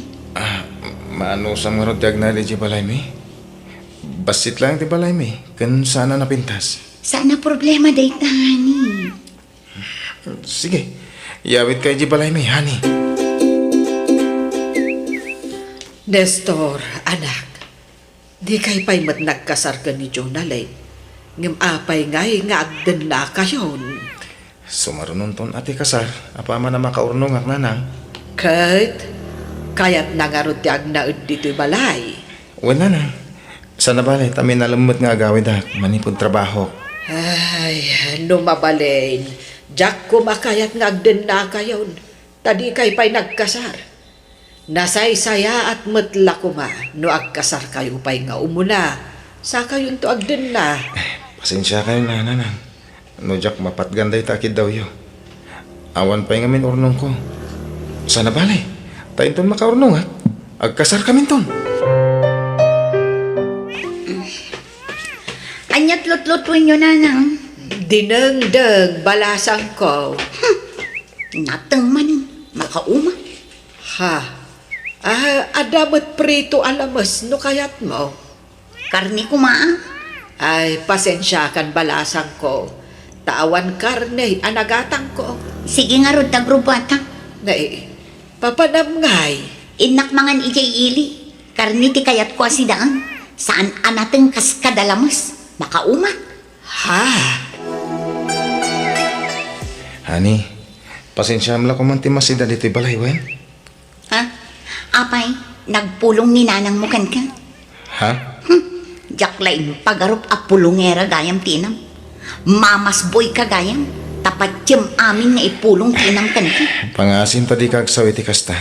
Maano sa mga rodyag na di balay mi? Basit lang di balay mi. Kan sana napintas. Sana problema day tani. Sige, yawit kay di balay mi, honey. Nestor, anak, di kay pa'y mat nagkasar ka ni Jonalyn. Ngam apay ngay nga agdan na kayon. Sumarunon ton ati kasar. Apa man na makaurnong ak nanang. Kahit, kayat nangarutyag na dito'y balay. Wala na. Sana balay, tamin nalamot nga agawid ak. Manipod trabaho. Ay, numabalin. Jack ko makayat nga agdan na kayon. Tadi kay pa'y nagkasar. Nasaysaya at matla ko ma, no agkasar kayo pa'y nga umuna. Sa kayon to agdan na. Pasensya kayo na nanang. No jak mapatganday takid daw yo. Awan pa ngamin urnong ko. Sana balay. Tayo ton makaurnong ha. Agkasar kami ton. Anyat lut-lutuin nyo nanang. Dinengdeng balasang ko. Natang man. Makauma. Ha? Adamat prito alamas no kayat mo. Karni kumaa. Ay, pasensya kan balasang ko. Tawan karne, anagatang ko. Sige nga rod tagrubata. Papanamngay. Inak mangan ijay ili. Karni ti kayat ko asidaan. Saan anateng kas kadalamas. Makauma. Ha? Honey, pasensya mo lang kumanti masida dito'y balay, wen? Ha? Apay, nagpulong ni nanang mo kan ka. Ha? Jaklain pagarup a pulongera gayam tinam. Mamas boy ka gayam. Tapat tiyem amin nga ipulong tinam kan ka. Pangasim tadi kag sawiti kasta.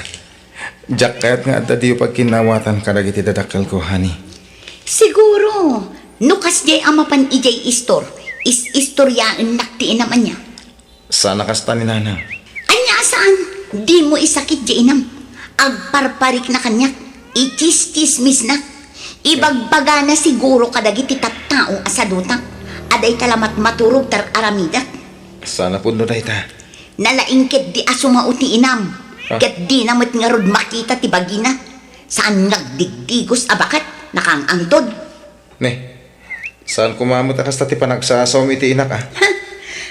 Jak kayat nga adda diyo pag kinawatan kadag iti dadakkel ko, honey. Siguro, nukas jay amapan ijay istoryaan naktiin naman niya. Sana kasta ni nanang. Anya saan? Di mo isakit jay inam. Agparparik na kanyak. Itis-tismis na. Ibagbaga na siguro kadagiti tattao asadutak. Aday talamat maturog tar aramidak. Sana po no ta. Nalaingkit di asumauti inam. Ah. Ket di namat nga rod makita ti bagina. Saan nagdigdigos abakat nakang angdod. Ne, saan kumamot kasta ti panagsasaw iti inak ah?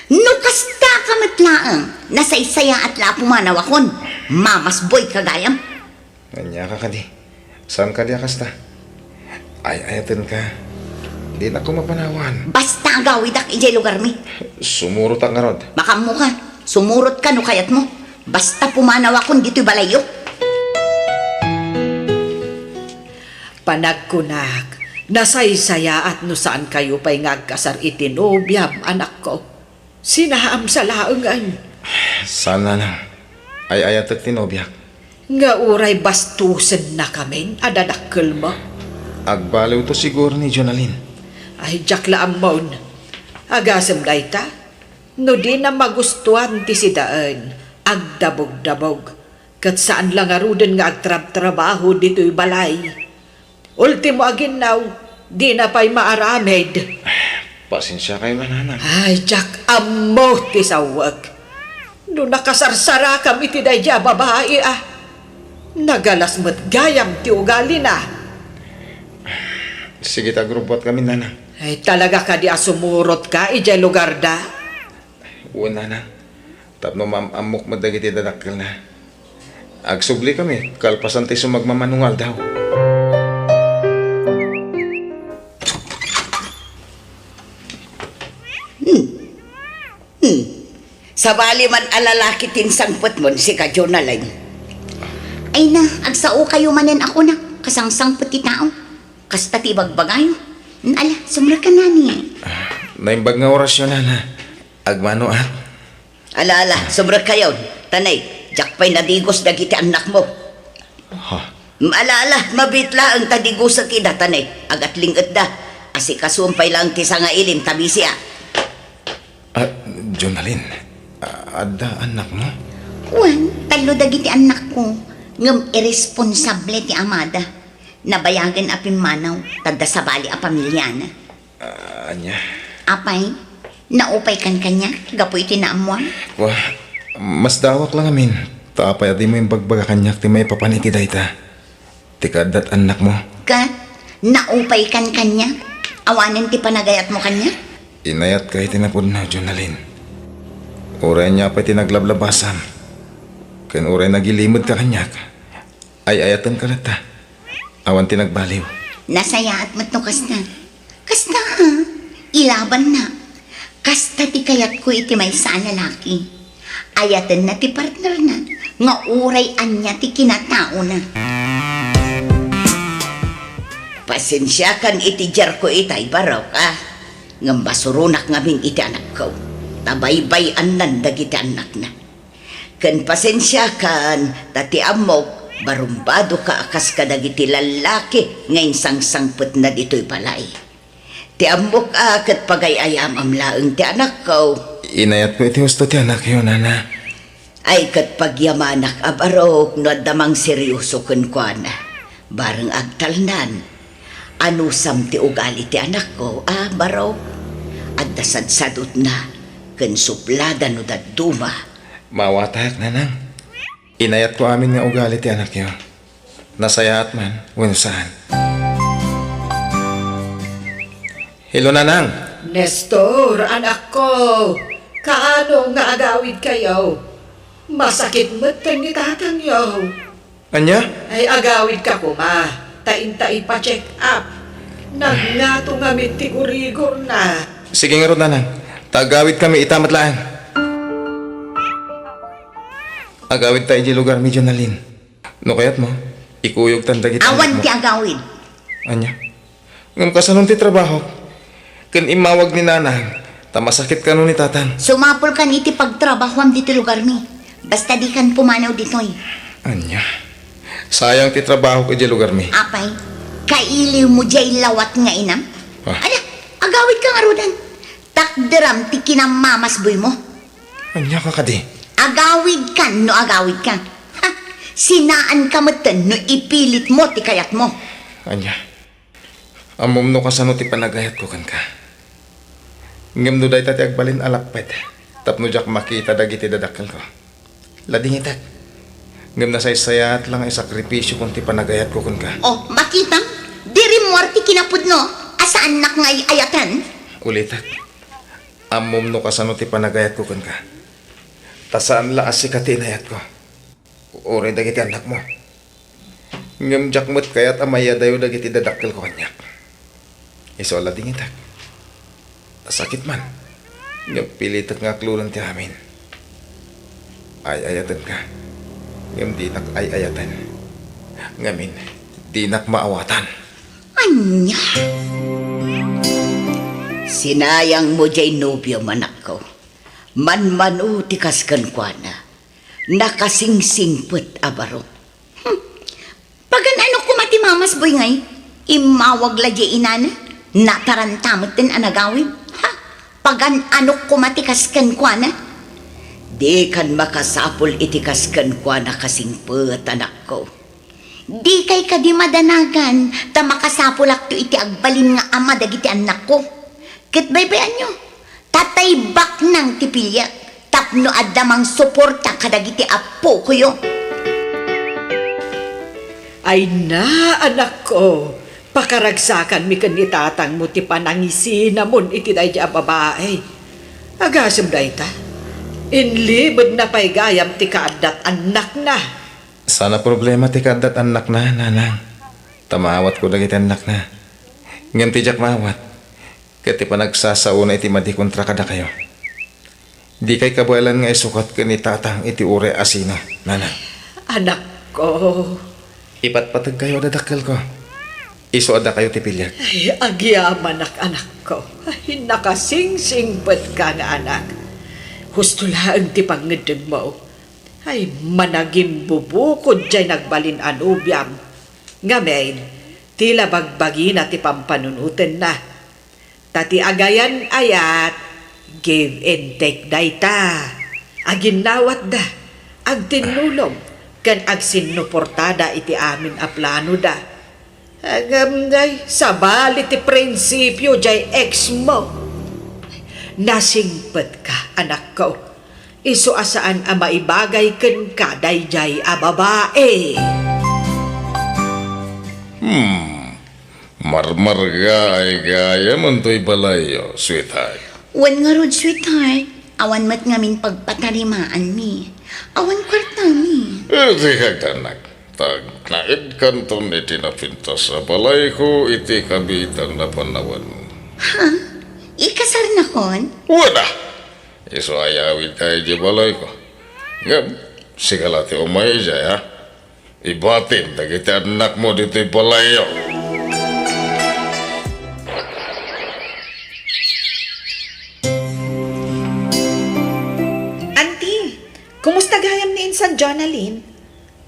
No kasta kamatlaang nasaysaya at lapumanaw akon. Mamas boy kagayam. Anya ka kadi. Saan ka diya kasta? Ay, ayatin ka. Di na ko mapanawan. Basta agawid ak ijay lugar mi. Sumurot ang garod. Makamu ka. Sumurot ka no kayat mo. Basta pumanaw akon dito'y balayo. Panagkunak, nasaysaya at no saan kayo pa'y ngagkasar itinobyam, anak ko. Sinaam sa laengan. Sana lang. Ay, ayatin tinobyak. Nga uray bastusen na kami, adadakkel mo. Agbaliw to siguro ni Jonalyn. Ay, jakla amon. Agasem dayta. No di na magustuhan ti sidaan. Agdabog-dabog. Kat saan lang aruden nga agtrab-trabaho dito'y balay. Ultimo aginaw, di na pa'y maaramed. Pasensya kayo na nanang. Ay, jak amo ti sawag. No nakasarsara kami ti dayja babae ah. Nagalas mo't gayam ti ugali na. Sige tagrupot kami nanang. Ay talaga ka di asumurot ka ijay lugar da. Una na. Tapno amok madagiti dadakkel na. Agsubli kami. Kalpasan tayo sumagmamanungal daw. Sabali man alalaki tinsangpot mo si ka Jonalyn. Ay na, agsao kayo manen ako na. Kasangsangpot ti tao. Kasta ti bagbagayo. Ala, sumra ka na ni. Naimbag nga orasyon na. Agmano ah. Ala, sumra kayo. Tanay, jakpay nadigos dagiti anak mo. Ha? Ala, mabitla ang tadigos sa kida, tanay. Agat lingat da. Asikasumpay lang ti nga ilim tabi siya. Jonalyn, ada anak mo? Wan, talo dagiti anak ko. Ngam irresponsable ti amada. Nabayagan apin manaw, tadda sa bali a pamilyana. Anya? Apay, naupay kan kanya, gapoy tinaamuan. Wah, mas dawak lang amin. Tapay di mo yung bagbaga kanyak ti may papaniti dayta. Tikadat anak mo. Kat, naupay kan kanya. Awanan ti panagayat mo kanya. Inayat kay tinapod na, Jonalyn. Uray niya pa tinaglablabasam. Kan uray nagilimod ka kanyak. Ay ayatan ka na ta. Awan tinagbaliw. Nasayaat mo't no kasta. Kasta ha, ilaban na. Kasta ti kayat ko iti may saan lalaki. Ayatan na ti partner na. Nga uray anya ti kinatao na. Pasensya kan iti jar ko itay baraw ka. Ngam basurunak ngamin iti anak ko. Tabaybay anan dagiti anak na. Kan pasensya kan tati amok. Barumbado ka akas ka dagiti lalaki ngayon sang-sangput na dito'y palay. Ti amok kat pagayayam amlaeng ti anak ko. Inayat ko iti gusto ti anak yun, nana. Ay kat pagyamanak abarok no damang seryoso kun kwa na. Bareng agtalnan. Anusam ti ugali ti anak ko, barok. At dasadsadot na kun suplada no daduma. Mawatak, nanang. Inayat ko amin nga ugali ti anak yun. Nasayaat man, wano saan. Hello, nanang. Nestor, anak ko, kaano nga agawid kayo? Masakit mo't ni tatang yo. Anya? Ay agawid ka kuma, tain-tai pa check up. Nagngato nga mitigurigor na. Sige nga ron, nanang. Tagawid kami itamat lang. Agawid tayo di lugar mi Jonalyn. No kayat mo, ikuyog tanda kita. Awan ti agawid. Anya? Ngam kasanon ti trabaho. Kan imawag ni nanang, tamasakit ka nun ni tatang. Sumapol kan iti pagtrabahoam dito lugar mi. Basta di kan pumanaw dito'y. Anya? Sayang ti trabaho ko di lugar mi. Apay, kailiw mo jay lawat nga inam? Ah. Ala, agawid ka nga rodan. Takderam ti kinamamasboy mo. Anya ka kadi? Agawid ka, no agawid ka. Ha, sinaan ka matan no ipilit mo ti kayat mo. Anya? Amom no kasano ti panagayat ko kan ka. Ngem no day tati agbalin alapet. Tapno jak makita dagiti dadakkel ko. Lading itak. Ngem nasaysayat lang ay sakripisyo kung ti panagayat ko kan ka. Oh, makita? Diri mo ti kinapud no. Asaan nak nga ayatan? Ulitak. Amom no kasano ti panagayat ko kan ka. Tasaan la asi katinayat ko. Uri dagiti anak mo. Ngem jakmut kayat amaya dayo dagiti dadakkel ko kanyak. Iso la dingitak. Tasakit man. Ngem pilitak nga klulan ti amin. Ay ayatan ka. Ngem dinak ay ayatan. Ngamin, dinak maawatan. Anya? Sinayang mo jay nobyo manak ko. Man-manu tikas kan kwa na. Nakasingsingput abaro. Pagan ano kumati mamas boy ngay? Imawag la jay inana? Natarantamot din anagawin? Ha? Pagan ano kumati kaskan kwa na? Di kan makasapol itikas kan kwa na kasingput anak ko. Di kay kadi madanagan ta makasapol akto iti agbalin nga ama dagiti anak ko. Kitbaybayan nyo. Tatay bak ng tipilya. Tapno adamang suporta kadagiti apo ko yo. Ay na, anak ko, pakaragsakan mi kan ni tatang mo ti panangisina mon iti day di babae. Agasam day ta. Inlibad na pa'y gayam ti kaadat anak na. Sana problema ti kadat anak na, nanang. Tamawat ko dagiti anak na. Ngem ti jak mawat. Kati pa nagsasauna iti madi kontra kada kayo. Di kay kabuelan nga isukat ka ni tatang iti ure asino, nanang. Anak ko, Ipatpatag kayo dadakkel ko. Iso ada kayo ti pilyag. ay agyaman anak ko. Ay nakasingsingpet ka nga anak. Husto lang ti pangedeg mo. Ay managim bubukod jay nagbalin anubyam. Ngamen, tila bagbagi na ti pampanunutin na. Tati agayan ayat, give and take dayta. Aginawat da, ag tinulog, kan ag sinuportada iti amin a plano da. Agam day, sabal iti prinsipyo jay ex mo. Nasingpet ka, anak ko. Isu asaan a maibagay ken ka dayjay a babae. Marmarga ay gaya mantoy balayo, sweetheart. Wan nga rod, sweetheart. Awan mat ngamin pagpatarimaan mi. Awan kwarta mi. Iti kaganak, tag naid kanton iti napintas sa balay ko iti kabitan na panawan. Ikasar na kon? Wala! Iso ayawid tayo di balay ko. Ngam, sigalati umay jay ha. Ibatin, dagiti anak mo dito'y balayo. Auntie, kumusta gayam ni Insan Jonalyn?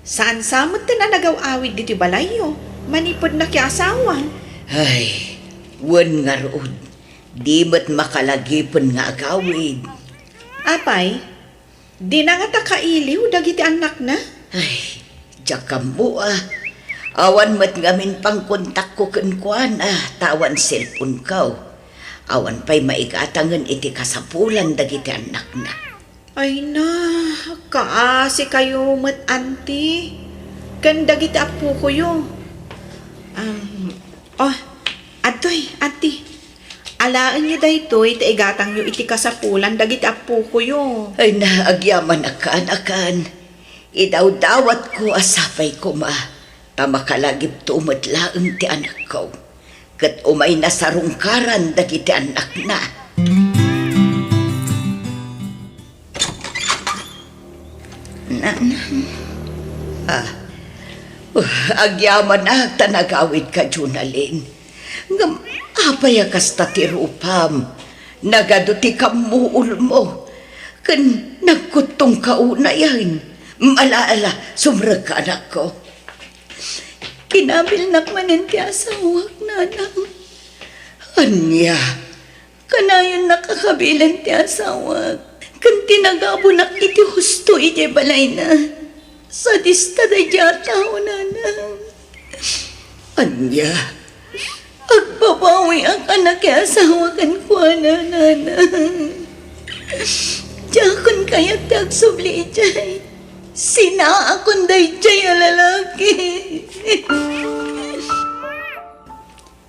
Saan samot na nagaw-awid dito balayo? Manipod na kya asawa. Ay, wan nga rood. Di ba't makalagipon nga agawid? Apay, di na nga takailiw dagiti anak na. Ay, jakam mo Awan mat ngamin pang kontak ko kuan tawan cellphone kaw. Awan pa'y maigatangan iti kasapulan dagiti anak na. Ay na, kaasi kayo mat auntie. Kan dagiti apo ko yo. Atoy, auntie. Alaan niyo daytoy, taigatang niyo iti kasapulan, dagiti apo ko yo. Ay naagyaman akan. Idaw-dawat ko asapay ko tamakalagip tumadlaang ti anak ko. Kat umay nasarungkaran dagiti anak na. Agyaman tanagawid ka, Junalyn. Ngam, apay kasta ti rupam. Nagaduti kamuul mo. Kan nagkutong kauna yan. Malaala, sumrag ka anak ko. Kinabil nakmanin ti asawak nanang. Anya, kanayon nakakabilan ti asawak. Kan tinagabo nak iti husto iti balay na. Sa dista da tao nanang. Anya, agbabawi ang anak kaya asawakan ko nanang. Diyakon kaya't tagsubli ijay. Sina akong dayjay ang lalaki.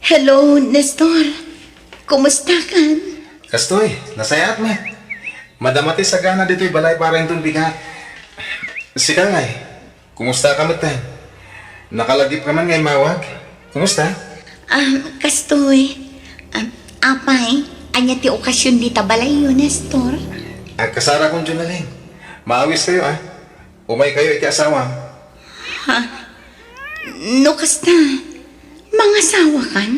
Hello, Nestor. Kumusta ka? Kastoy, nasayat mo. Madamati sa gana dito'y balay para yung bigat. Sika ngay, kumusta ka matan? Nakalagip ka man ngay mawag. Kumusta? Kastoy. Apay, anya ti okasyon di tabalay yun, Nestor. Kasara kong Junalyn. Maawis kayo Umay kayo iti asawa. No, kasta. Mga asawa kan?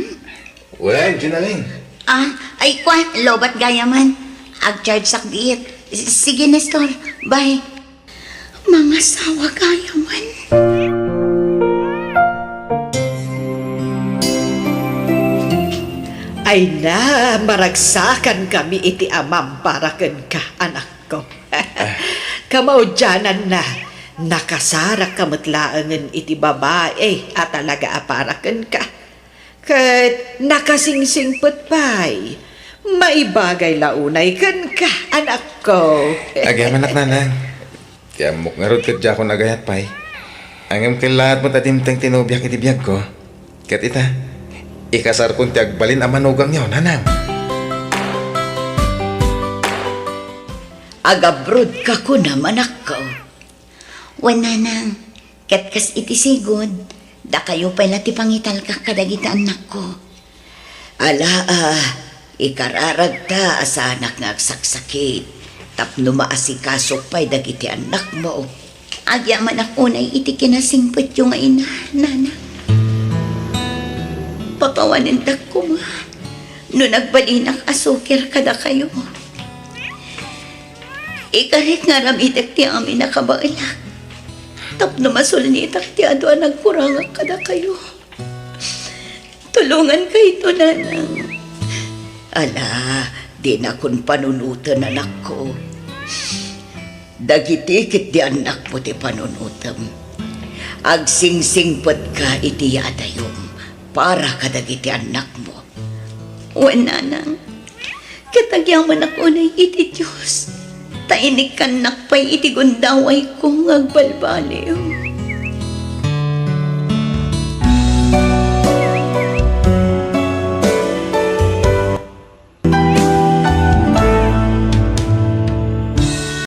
Well, Junalyn. Ay kwa, lobat gayaman. Ag-charge sak diet. Sige, Nestor. Bye. Mga asawa gayaman. Ay na, maragsakan kami iti amam para ken ka, anak ko. Kamaudyanan na, nakasarak kamatlaangan iti babae at talaga aparakan ka. Kat nakasingsingpot pa'y, maibagay launay kan ka, anak ko. Agyaman ak nanang. Kaya muk nga rod kat dya ko nagayat pa'y. Angam kilahat mo tatimtang tinubyak iti biyag ko. Kat ita, ikasar kong tiagbalin ang manugang niyo, nanang. Agabrod ka ko naman ako. Wananang, katkas iti sigod, da kayo pala ti pangital ka kadagita anak ko. Ikararag ta asa anak nga agsaksakit, tapno maasikasok pa'y dagiti anak mo. Agyaman ako na iti kinasingpot yung ina, nana. Papawanin ta ko no nagbalinak asukir kada kayo. Ikarit nga ramitak ti amin nakabailak. Tapno masulnitak ti adwa nagkurangak kada kayo. Tulungan kayo ito, nanang. Ala, di na kun panunutan anak ko. Dagitikit di anak mo ti panunutam. Agsingsingpad ka iti yadayom para kadagiti anak mo. Wala nang, katagyaman ako na iti Diyos. Tainik kanak pa'y iti gundaway kong agbalbaliw.